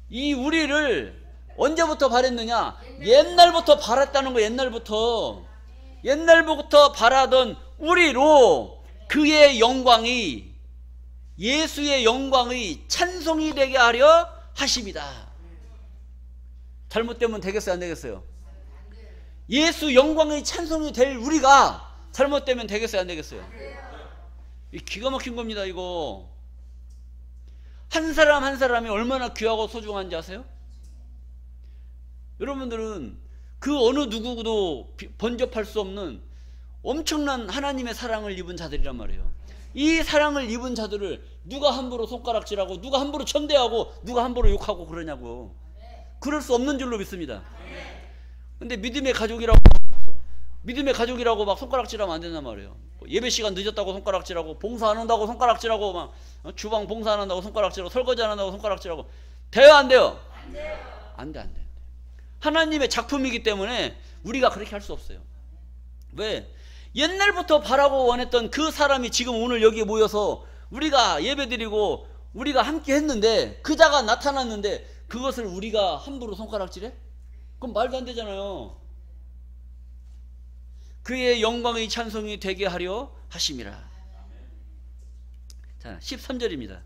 이 우리를 언제부터 바랬느냐? 옛날부터 바랐다는 거. 옛날부터 바라던 우리로 그의 영광이, 예수의 영광의 찬송이 되게 하려 하십니다. 잘못되면 되겠어요, 안 되겠어요? 예수 영광의 찬송이 될 우리가 잘못되면 되겠어요, 안 되겠어요? 이 기가 막힌 겁니다. 이거 한 사람 한 사람이 얼마나 귀하고 소중한지 아세요? 여러분들은 그 어느 누구도 번접할 수 없는 엄청난 하나님의 사랑을 입은 자들이란 말이에요. 이 사랑을 입은 자들을 누가 함부로 손가락질하고, 누가 함부로 천대하고, 누가 함부로 욕하고 그러냐고. 그럴 수 없는 줄로 믿습니다. 근데 믿음의 가족이라고 막 손가락질하면 안 된단 말이에요. 예배 시간 늦었다고 손가락질하고, 봉사 안 한다고 손가락질하고, 막 주방 봉사 안 한다고 손가락질하고, 설거지 안 한다고 손가락질하고. 돼요, 안 돼요? 안 돼. 하나님의 작품이기 때문에 우리가 그렇게 할 수 없어요. 왜? 옛날부터 바라고 원했던 그 사람이 지금 오늘 여기에 모여서 우리가 예배드리고 우리가 함께 했는데, 그 자가 나타났는데 그것을 우리가 함부로 손가락질해? 그럼 말도 안 되잖아요. 그의 영광의 찬송이 되게 하려 하심이라. 자, 13절입니다.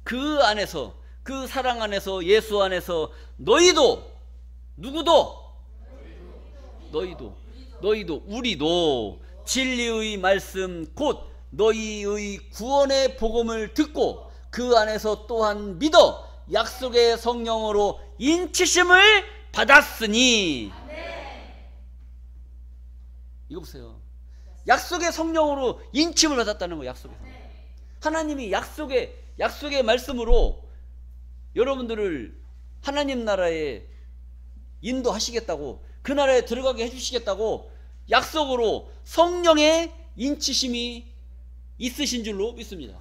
그 안에서, 그 사랑 안에서, 예수 안에서 너희도, 누구도? 너희도, 우리도 진리의 말씀 곧 너희의 구원의 복음을 듣고 그 안에서 또한 믿어 약속의 성령으로 인치심을 받았으니. 이거 보세요. 약속의 성령으로 인침을 받았다는 거예요. 약속의 성령. 하나님이 약속의 말씀으로 여러분들을 하나님 나라에 인도하시겠다고, 그 나라에 들어가게 해주시겠다고 약속으로 성령의 인치심이 있으신 줄로 믿습니다.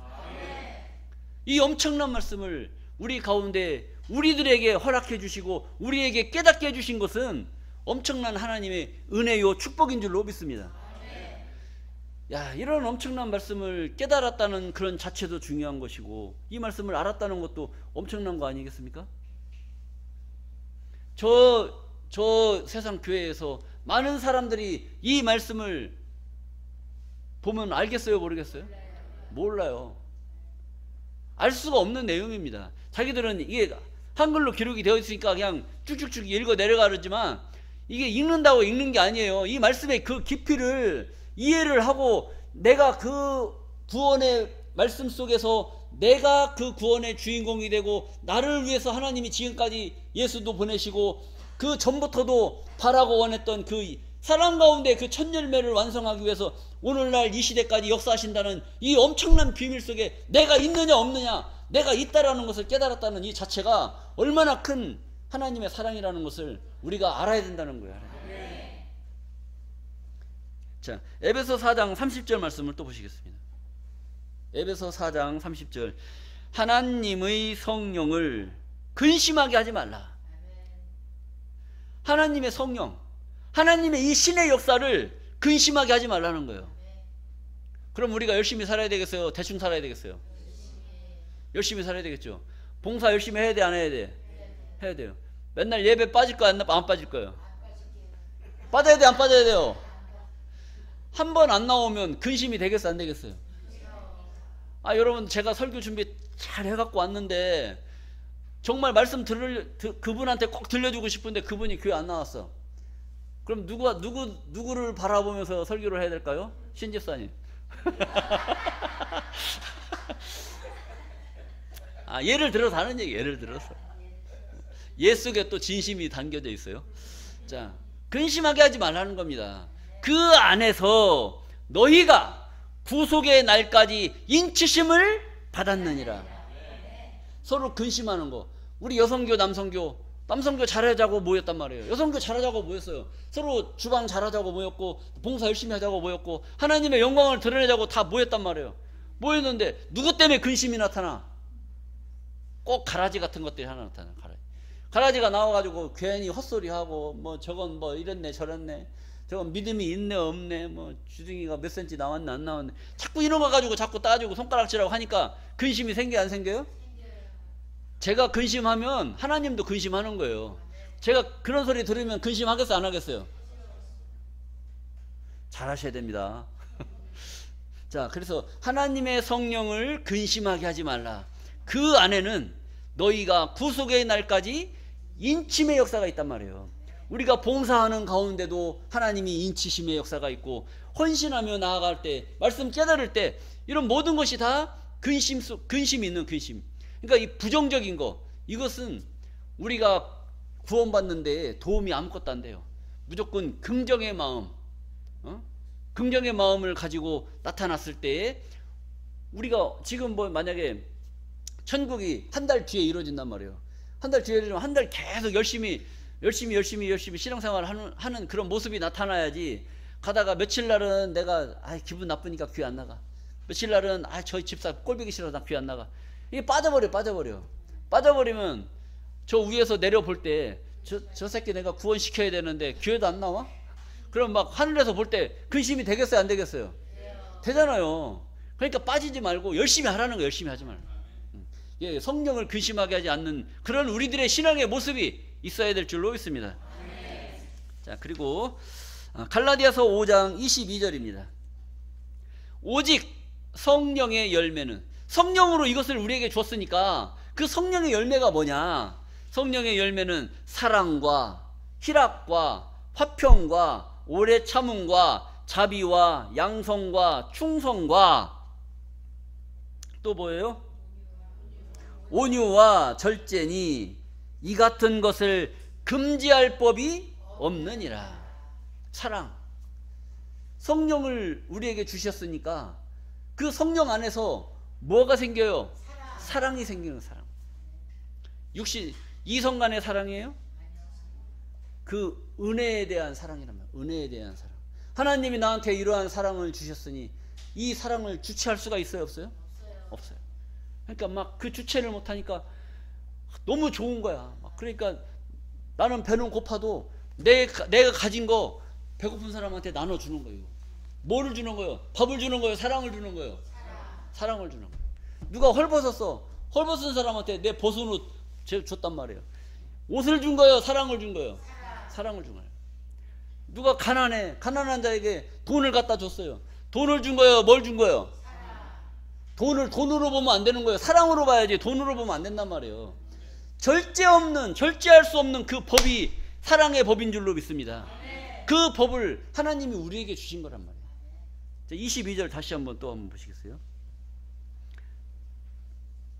이 엄청난 말씀을 우리 가운데 우리들에게 허락해 주시고 우리에게 깨닫게 해주신 것은 엄청난 하나님의 은혜요 축복인 줄로 믿습니다. 야, 이런 엄청난 말씀을 깨달았다는 그런 자체도 중요한 것이고, 이 말씀을 알았다는 것도 엄청난 거 아니겠습니까? 저 세상 교회에서 많은 사람들이 이 말씀을 보면 알겠어요, 모르겠어요? 몰라요. 알 수가 없는 내용입니다. 자기들은 이게 한글로 기록이 되어 있으니까 그냥 쭉쭉쭉 읽어 내려가지만, 이게 읽는다고 읽는 게 아니에요. 이 말씀의 그 깊이를 이해를 하고, 내가 그 구원의 말씀 속에서 내가 그 구원의 주인공이 되고, 나를 위해서 하나님이 지금까지 예수도 보내시고 그 전부터도 바라고 원했던 그 사람 가운데 그 첫 열매를 완성하기 위해서 오늘날 이 시대까지 역사하신다는 이 엄청난 비밀 속에 내가 있느냐 없느냐, 내가 있다라는 것을 깨달았다는 이 자체가 얼마나 큰 하나님의 사랑이라는 것을 우리가 알아야 된다는 거예요. 자, 에베소 4장 30절 말씀을 또 보시겠습니다. 에베소 4장 30절. 하나님의 성령을 근심하게 하지 말라. 하나님의 성령, 하나님의 이 신의 역사를 근심하게 하지 말라는 거예요. 그럼 우리가 열심히 살아야 되겠어요? 대충 살아야 되겠어요? 열심히 살아야 되겠죠. 봉사 열심히 해야 돼, 안 해야 돼? 해야 돼요. 맨날 예배 빠질 거야, 안 빠질 거예요? 빠져야 돼, 안 빠져야 돼요? 한 번 안 나오면 근심이 되겠어, 안 되겠어요? 아, 여러분, 제가 설교 준비 잘 해갖고 왔는데 정말 말씀 그분한테 꼭 들려주고 싶은데 그분이 교회 안 나왔어. 그럼 누구를 바라보면서 설교를 해야 될까요? 신집사님. 아, 예를 들어서 하는 얘기, 예를 들어서. 예 속에 또 진심이 담겨져 있어요. 자, 근심하게 하지 말라는 겁니다. 그 안에서 너희가 구속의 날까지 인치심을 받았느니라. 서로 근심하는 거. 우리 여성교, 남성교 잘하자고 모였단 말이에요. 여성교 잘하자고 모였어요. 서로 주방 잘하자고 모였고, 봉사 열심히 하자고 모였고, 하나님의 영광을 드러내자고 다 모였단 말이에요. 모였는데 누구 때문에 근심이 나타나? 꼭 가라지 같은 것들이 하나 나타나요. 가라지가 나와가지고 괜히 헛소리하고, 뭐 저건 뭐 이랬네 저랬네, 저건 믿음이 있네 없네, 뭐 주둥이가 몇 센치 나왔네 안 나왔네, 자꾸 이런 거 가지고 자꾸 따지고 손가락질하고 하니까 근심이 생겨 안 생겨요? 제가 근심하면 하나님도 근심하는 거예요. 제가 그런 소리 들으면 근심하겠어요 안 하겠어요? 잘하셔야 됩니다. 자, 그래서 하나님의 성령을 근심하게 하지 말라. 그 안에는 너희가 구속의 날까지 인침의 역사가 있단 말이에요. 우리가 봉사하는 가운데도 하나님이 인치심의 역사가 있고, 헌신하며 나아갈 때, 말씀 깨달을 때, 이런 모든 것이 다 근심이 있는 근심. 그러니까 이 부정적인 거, 이것은 우리가 구원받는데 도움이 아무것도 안 돼요. 무조건 긍정의 마음, 긍정의 마음을 가지고 나타났을 때에, 우리가 지금 뭐 만약에 천국이 한 달 뒤에 이루어진단 말이에요. 한 달 뒤에 이루어지면 한 달 계속 열심히 신앙생활을 하는 그런 모습이 나타나야지, 가다가 며칠 날은 내가 기분 나쁘니까 교회 안 나가, 며칠 날은 저희 집사 꼴보기 싫어서 나 교회 안 나가, 이게 빠져버리면 저 위에서 내려볼 때 저 새끼 내가 구원시켜야 되는데 교회도 안 나와? 그럼 막 하늘에서 볼 때 근심이 되겠어요 안 되겠어요? 되잖아요. 그러니까 빠지지 말고 열심히 하라는 거, 열심히 하지 말고. 예, 성령을 근심하게 하지 않는 그런 우리들의 신앙의 모습이 있어야 될 줄로 믿습니다. 자, 그리고 갈라디아서 5장 22절입니다. 오직 성령의 열매는, 성령으로 이것을 우리에게 줬으니까 그 성령의 열매가 뭐냐? 성령의 열매는 사랑과 희락과 화평과 오래 참음과 자비와 양성과 충성과, 또 뭐예요? 온유와 절제니 이 같은 것을 금지할 법이 없느니라. 사랑, 성령을 우리에게 주셨으니까 그 성령 안에서 뭐가 생겨요? 사랑이 생기는 사랑. 이성 간의 사랑이에요? 그 은혜에 대한 사랑이란 말이에요. 은혜에 대한 사랑. 하나님이 나한테 이러한 사랑을 주셨으니 이 사랑을 주체할 수가 있어요 없어요? 없어요. 그러니까 막 그 주체를 못하니까 너무 좋은 거야. 그러니까 나는 배는 고파도 내가 가진 거 배고픈 사람한테 나눠주는 거예요. 뭐를 주는 거예요? 밥을 주는 거예요? 사랑을 주는 거예요? 사랑을 주는 거예요. 누가 헐벗었어, 헐벗은 사람한테 내 벗은 옷 줬단 말이에요. 옷을 준 거예요? 사랑을 준 거예요? 사랑을 준 거예요. 누가 가난한 자에게 돈을 갖다 줬어요. 돈을 준 거예요? 뭘 준 거예요? 돈을 돈으로 보면 안 되는 거예요. 사랑으로 봐야지. 돈으로 보면 안 된단 말이에요. 절제할 수 없는 그 법이 사랑의 법인 줄로 믿습니다. 그 법을 하나님이 우리에게 주신 거란 말이에요. 22절 다시 한번 또 한번 보시겠어요?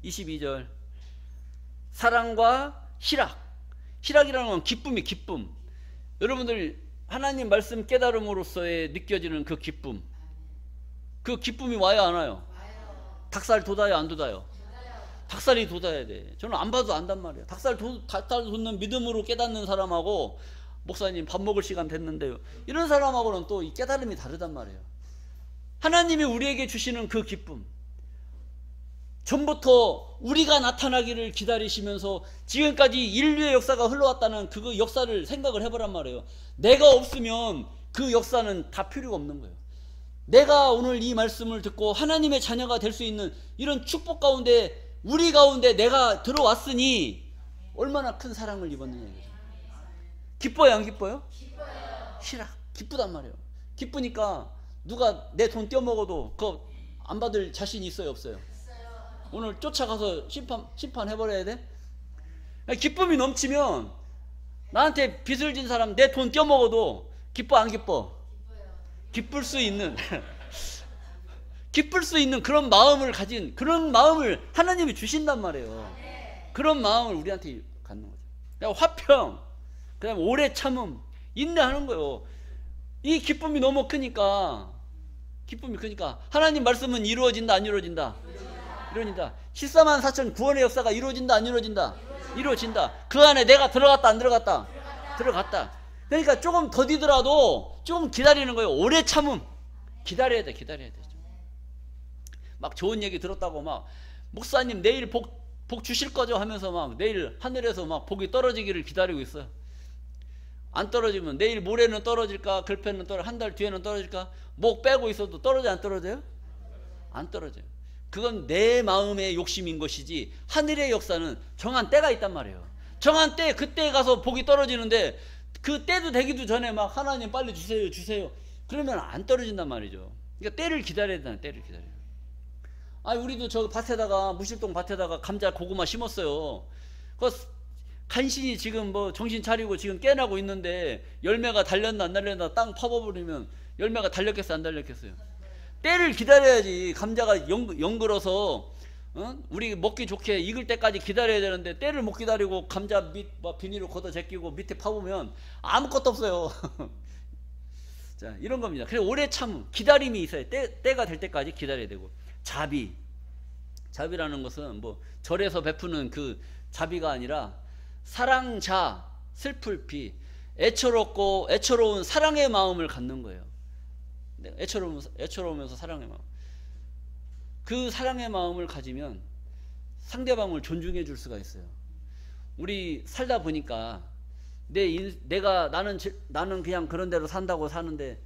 22절, 사랑과 희락이라는 건 기쁨이, 기쁨. 여러분들 하나님 말씀 깨달음으로써의 느껴지는 그 기쁨, 그 기쁨이 와요 안 와요? 닭살 돋아요 안 돋아요? 닭살이 돋아야 돼. 저는 안 봐도 안단 말이에요. 닭살 돋는 믿음으로 깨닫는 사람하고, 목사님 밥 먹을 시간 됐는데요, 이런 사람하고는 또 이 깨달음이 다르단 말이에요. 하나님이 우리에게 주시는 그 기쁨, 전부터 우리가 나타나기를 기다리시면서 지금까지 인류의 역사가 흘러왔다는 그 역사를 생각을 해보란 말이에요. 내가 없으면 그 역사는 다 필요가 없는 거예요. 내가 오늘 이 말씀을 듣고 하나님의 자녀가 될 수 있는 이런 축복 가운데, 우리 가운데 내가 들어왔으니 얼마나 큰 사랑을 입었느냐 이거죠. 기뻐요 안 기뻐요? 희락, 기쁘단 말이에요. 기쁘니까 누가 내 돈 떼어먹어도 그거 안 받을 자신이 있어요 없어요? 오늘 쫓아가서 심판해버려야 돼? 기쁨이 넘치면 나한테 빚을 진 사람 내 돈 떼어먹어도 기뻐 안 기뻐? 기쁠 수 있는 그런 마음을 가진, 그런 마음을 하나님이 주신단 말이에요. 그런 마음을 우리한테 갖는 거죠. 그다음에 화평, 그다음에 오래 참음, 인내하는 거예요. 이 기쁨이 너무 크니까 하나님 말씀은 이루어진다 안 이루어진다? 이루어진다. 14만 4천 구원의 역사가 이루어진다 안 이루어진다? 이루어진다. 그 안에 내가 들어갔다 안 들어갔다? 들어갔다. 그러니까 조금 더디더라도 조금 기다리는 거예요. 오래 참음. 기다려야 돼. 막 좋은 얘기 들었다고 막 목사님 내일 복 주실 거죠 하면서 막 내일 하늘에서 막 복이 떨어지기를 기다리고 있어요. 안 떨어지면 내일 모레는 떨어질까? 글패는 한 달 뒤에는 떨어질까? 목 빼고 있어도 떨어져 안 떨어져요? 안 떨어져요. 그건 내 마음의 욕심인 것이지 하늘의 역사는 정한 때가 있단 말이에요. 정한 때, 그때에 가서 복이 떨어지는데 그 때도 되기도 전에 막 하나님 빨리 주세요 주세요 그러면 안 떨어진단 말이죠. 그러니까 때를 기다려야 되잖아요. 때를 기다려요. 우리도 저 밭에다가, 무실동 밭에다가 감자 고구마 심었어요. 그 간신히 지금 뭐 정신 차리고 지금 깨나고 있는데 열매가 달렸나 안 달렸나 땅 파버리면 열매가 달렸겠어요 안 달렸겠어요? 때를 기다려야지. 감자가 연글어서 우리 먹기 좋게 익을 때까지 기다려야 되는데 때를 못 기다리고 감자 밑 비닐로 걷어 제끼고 밑에 파보면 아무것도 없어요. 자, 이런 겁니다. 그래서 오래 참 기다림이 있어야 때가 될 때까지 기다려야 되고. 자비라는 것은 뭐 절에서 베푸는 그 자비가 아니라 사랑자 슬플 피, 애처로운 사랑의 마음을 갖는 거예요. 애처로우면서 사랑의 마음. 그 사랑의 마음을 가지면 상대방을 존중해 줄 수가 있어요. 우리 살다 보니까 나는 그냥 그런 대로 산다고 사는데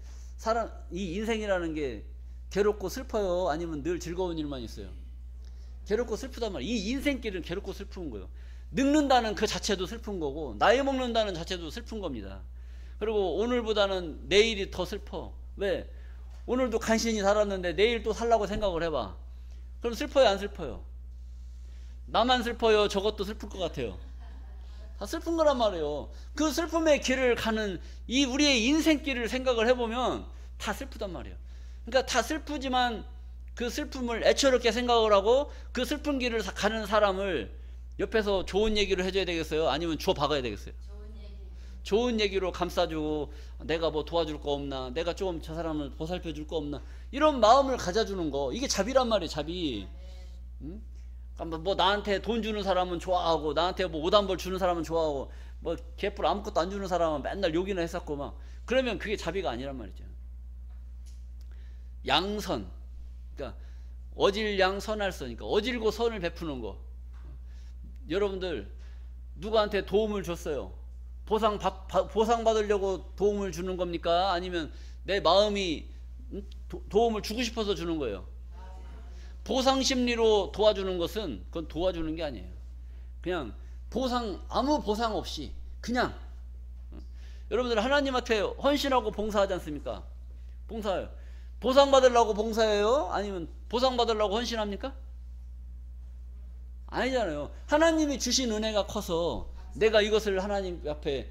이 인생이라는 게 괴롭고 슬퍼요? 아니면 늘 즐거운 일만 있어요? 괴롭고 슬프단 말이에요. 이 인생길은 괴롭고 슬픈 거예요. 늙는다는 그 자체도 슬픈 거고 나이 먹는다는 자체도 슬픈 겁니다. 그리고 오늘보다는 내일이 더 슬퍼. 왜? 오늘도 간신히 살았는데 내일 또 살라고 생각을 해봐. 그럼 슬퍼요 안 슬퍼요? 나만 슬퍼요? 저것도 슬플 것 같아요. 다 슬픈 거란 말이에요. 그 슬픔의 길을 가는 이 우리의 인생길을 생각을 해보면 다 슬프단 말이에요. 그러니까 다 슬프지만 그 슬픔을 애처롭게 생각을 하고 그 슬픈 길을 가는 사람을 옆에서 좋은 얘기를 해줘야 되겠어요? 아니면 주워 박아야 되겠어요? 좋은 얘기로 감싸주고 내가 뭐 도와줄 거 없나, 내가 좀 저 사람을 보살펴 줄 거 없나, 이런 마음을 가져주는 거, 이게 자비란 말이에요. 자비. 응? 그러니까 뭐 나한테 돈 주는 사람은 좋아하고 나한테 뭐 오단벌 주는 사람은 좋아하고 뭐 개뿔 아무것도 안 주는 사람은 맨날 욕이나 했었고 막 그러면 그게 자비가 아니란 말이죠. 양선, 그러니까 어질양 선할서니까 어질고 선을 베푸는 거. 여러분들 누구한테 도움을 줬어요? 보상 받으려고 도움을 주는 겁니까? 아니면 내 마음이 도움을 주고 싶어서 주는 거예요? 보상 심리로 도와주는 것은 그건 도와주는 게 아니에요. 그냥 아무 보상 없이 그냥. 여러분들 하나님한테 헌신하고 봉사하지 않습니까? 봉사해요. 보상 받으려고 봉사해요? 아니면 보상 받으려고 헌신합니까? 아니잖아요. 하나님이 주신 은혜가 커서 내가 이것을 하나님 앞에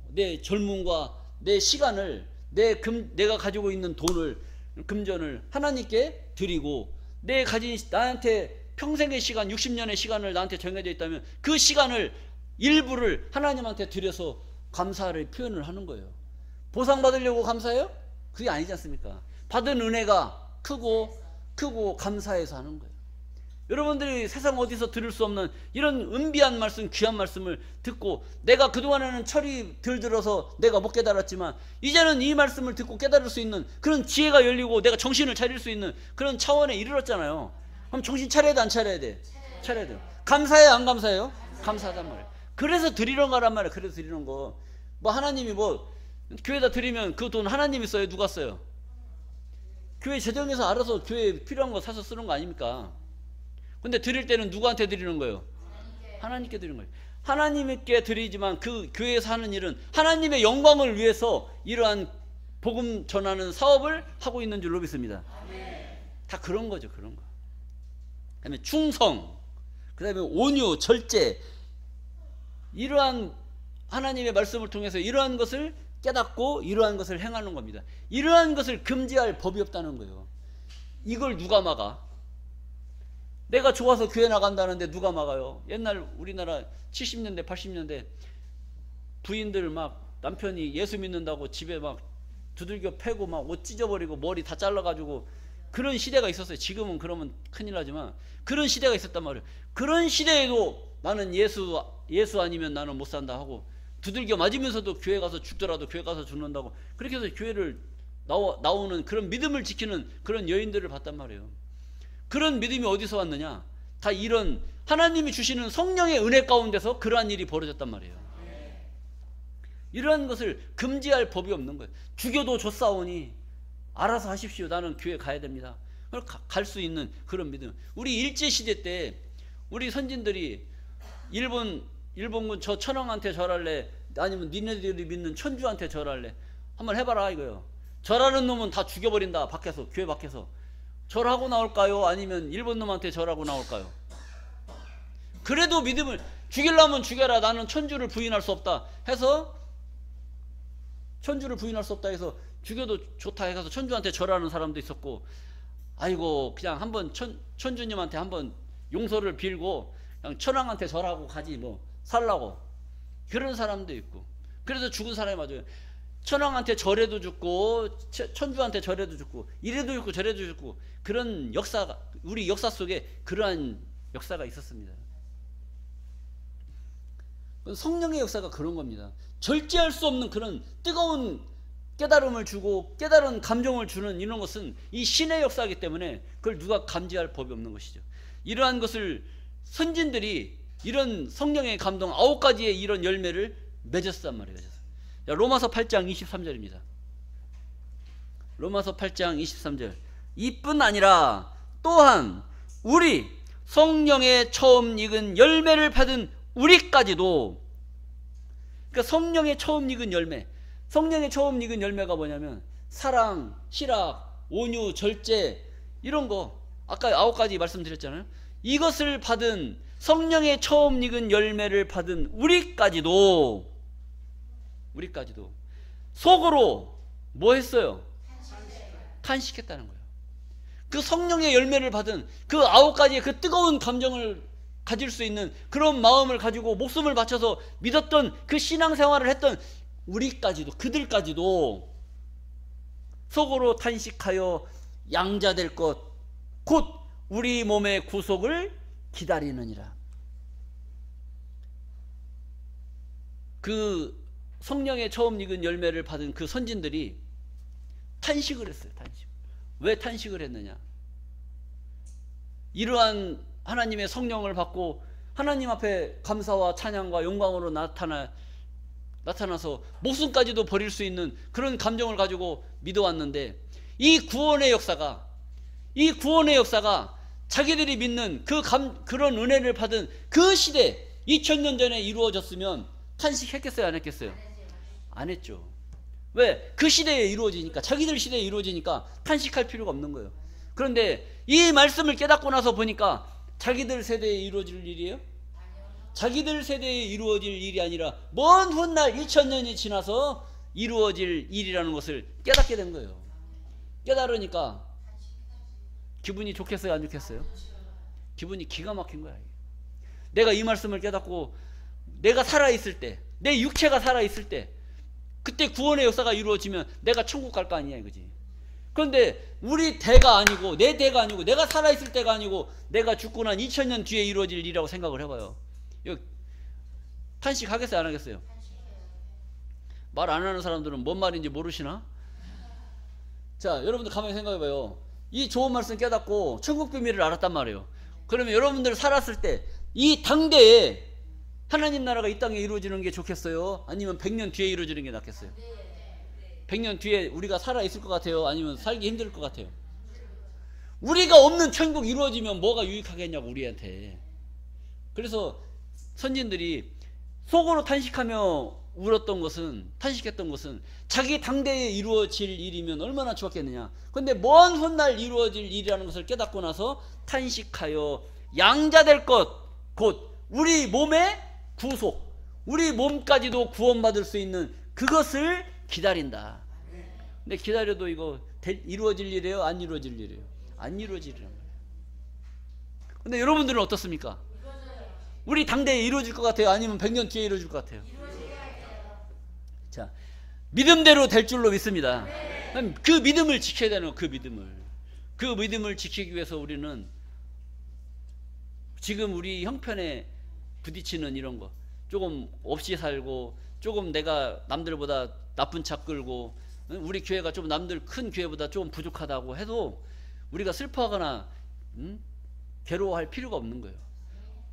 내 젊음과 내 시간을 내가 가지고 있는 돈을 금전을 하나님께 드리고 나한테 평생의 시간 60년의 시간을 나한테 정해져 있다면 그 시간을 일부를 하나님한테 드려서 감사를 표현을 하는 거예요. 보상 받으려고 감사해요? 그게 아니지 않습니까? 받은 은혜가 크고 감사해서 하는 거예요. 여러분들이 세상 어디서 들을 수 없는 이런 은비한 말씀, 귀한 말씀을 듣고 내가 그동안에는 철이 덜 들어서 내가 못 깨달았지만 이제는 이 말씀을 듣고 깨달을 수 있는 그런 지혜가 열리고 내가 정신을 차릴 수 있는 그런 차원에 이르렀잖아요. 그럼 정신 차려야 돼 안 차려야 돼? 차려야 돼요. 감사해요 안 감사해요? 감사하단 말이에요. 그래서 드리는 거란 말이에요. 그래서 드리는 거. 뭐 하나님이 뭐 교회에다 드리면 그 돈 하나님이 써요? 누가 써요? 교회 재정에서 알아서 교회에 필요한 거 사서 쓰는 거 아닙니까? 근데 드릴 때는 누구한테 드리는 거예요? 하나님께 드리는 거예요. 하나님께 드리지만 그 교회에서 하는 일은 하나님의 영광을 위해서 이러한 복음 전하는 사업을 하고 있는 줄로 믿습니다. 다 그런 거죠. 그런 거. 그 다음에 충성, 그 다음에 온유, 절제, 이러한 하나님의 말씀을 통해서 이러한 것을 깨닫고 이러한 것을 행하는 겁니다. 이러한 것을 금지할 법이 없다는 거예요. 이걸 누가 막아? 내가 좋아서 교회 나간다는데 누가 막아요? 옛날 우리나라 70년대 80년대 부인들 막 남편이 예수 믿는다고 집에 막 두들겨 패고 막 옷 찢어버리고 머리 다 잘라가지고 그런 시대가 있었어요. 지금은 그러면 큰일 나지만 그런 시대가 있었단 말이에요. 그런 시대에도 나는 예수 아니면 나는 못 산다 하고 두들겨 맞으면서도 교회 가서 죽더라도 교회 가서 죽는다고 그렇게 해서 교회를 나오는 그런 믿음을 지키는 그런 여인들을 봤단 말이에요. 그런 믿음이 어디서 왔느냐? 다 이런 하나님이 주시는 성령의 은혜 가운데서 그러한 일이 벌어졌단 말이에요. 이러한 것을 금지할 법이 없는 거예요. 죽여도 좋사오니 알아서 하십시오. 나는 교회 가야 됩니다. 갈 수 있는 그런 믿음. 우리 일제시대 때 우리 선진들이 일본군 저 천황한테 절할래, 아니면 니네들이 믿는 천주한테 절할래, 한번 해봐라 이거요. 절하는 놈은 다 죽여버린다. 밖에서, 교회 밖에서. 절하고 나올까요? 아니면 일본 놈한테 절하고 나올까요? 그래도 믿음을, 죽이려면 죽여라, 나는 천주를 부인할 수 없다 해서, 천주를 부인할 수 없다 해서 죽여도 좋다 해서 천주한테 절하는 사람도 있었고, 아이고 그냥 한번 천주님한테 한번 용서를 빌고 그냥 천황한테 절하고 가지 뭐 살라고, 그런 사람도 있고. 그래서 죽은 사람이 맞아요. 천황한테 절해도 죽고 천주한테 절해도 죽고, 이래도 죽고 저래도 죽고, 그런 역사가 우리 역사 속에 그러한 역사가 있었습니다. 성령의 역사가 그런 겁니다. 절제할 수 없는 그런 뜨거운 깨달음을 주고 깨달은 감정을 주는 이런 것은 이 신의 역사이기 때문에 그걸 누가 감지할 법이 없는 것이죠. 이러한 것을 선진들이 이런 성령의 감동 9가지의 이런 열매를 맺었단 말이에요. 자, 로마서 8장 23절입니다. 로마서 8장 23절. 이뿐 아니라 또한 우리 성령의 처음 익은 열매를 받은 우리까지도, 그러니까 성령의 처음 익은 열매, 성령의 처음 익은 열매가 뭐냐면 사랑, 희락, 온유, 절제, 이런 거 아까 9가지 말씀드렸잖아요. 이것을 받은, 성령의 처음 익은 열매를 받은 우리까지도 속으로 뭐 했어요? 탄식했다는 거예요. 그 성령의 열매를 받은 그 9가지의 그 뜨거운 감정을 가질 수 있는 그런 마음을 가지고 목숨을 바쳐서 믿었던 그 신앙생활을 했던 우리까지도, 그들까지도 속으로 탄식하여 양자될 것 곧 우리 몸의 구속을 기다리느니라. 그 성령의 처음 익은 열매를 받은 그 선진들이 탄식을 했어요. 탄식. 왜 탄식을 했느냐? 이러한 하나님의 성령을 받고 하나님 앞에 감사와 찬양과 영광으로 나타나서 목숨까지도 버릴 수 있는 그런 감정을 가지고 믿어왔는데, 이 구원의 역사가 자기들이 믿는 그런 은혜를 받은 그 시대 2000년 전에 이루어졌으면 탄식했겠어요? 안 했겠어요? 안 했죠. 왜? 그 시대에 이루어지니까, 자기들 시대에 이루어지니까 탄식할 필요가 없는 거예요. 그런데 이 말씀을 깨닫고 나서 보니까 자기들 세대에 이루어질 일이에요? 자기들 세대에 이루어질 일이 아니라 먼 훗날 2000년이 지나서 이루어질 일이라는 것을 깨닫게 된 거예요. 깨달으니까 기분이 좋겠어요? 안 좋겠어요? 기분이 기가 막힌 거야. 내가 이 말씀을 깨닫고 내가 살아있을 때, 내 육체가 살아있을 때, 그때 구원의 역사가 이루어지면 내가 천국 갈 거 아니야 이거지. 그런데 우리 대가 아니고, 내 대가 아니고, 내가 살아있을 때가 아니고 내가 죽고 난 2000년 뒤에 이루어질 일이라고 생각을 해봐요. 이거 탄식하겠어요? 안 하겠어요? 말 안 하는 사람들은 뭔 말인지 모르시나? 자, 여러분들 가만히 생각해봐요. 이 좋은 말씀 깨닫고 천국 비밀을 알았단 말이에요. 그러면 여러분들 살았을 때 이 당대에 하나님 나라가 이 땅에 이루어지는 게 좋겠어요? 아니면 100년 뒤에 이루어지는 게 낫겠어요? 100년 뒤에 우리가 살아있을 것 같아요? 아니면 살기 힘들 것 같아요? 우리가 없는 천국 이루어지면 뭐가 유익하겠냐고 우리한테. 그래서 선진들이 속으로 탄식했던 것은 자기 당대에 이루어질 일이면 얼마나 좋았겠느냐. 그런데 먼 훗날 이루어질 일이라는 것을 깨닫고 나서 탄식하여 양자될 것 곧 우리 몸의 구속, 우리 몸까지도 구원받을 수 있는 그것을 기다린다. 근데 기다려도 이거 이루어질 일이에요? 안 이루어질 일이에요? 안 이루어질 일이에요. 근데 여러분들은 어떻습니까? 우리 당대에 이루어질 것 같아요? 아니면 100년 뒤에 이루어질 것 같아요? 자, 믿음대로 될 줄로 믿습니다. 그 믿음을 지켜야 되는 거예요. 그 믿음을 지키기 위해서 우리는 지금 우리 형편에 부딪히는 이런 거, 조금 없이 살고, 조금 내가 남들보다 나쁜 차 끌고, 우리 교회가 좀 남들 큰 교회보다 좀 부족하다고 해도 우리가 슬퍼하거나 괴로워할 필요가 없는 거예요.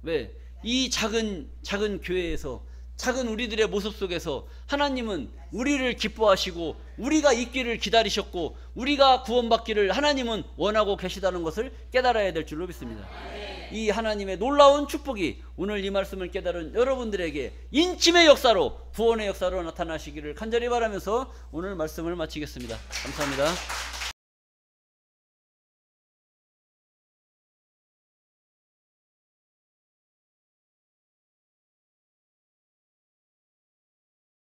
왜? 이 작은 교회에서 작은 우리들의 모습 속에서 하나님은 우리를 기뻐하시고 우리가 있기를 기다리셨고 우리가 구원받기를 하나님은 원하고 계시다는 것을 깨달아야 될 줄로 믿습니다. 이 하나님의 놀라운 축복이 오늘 이 말씀을 깨달은 여러분들에게 인침의 역사로, 구원의 역사로 나타나시기를 간절히 바라면서 오늘 말씀을 마치겠습니다. 감사합니다.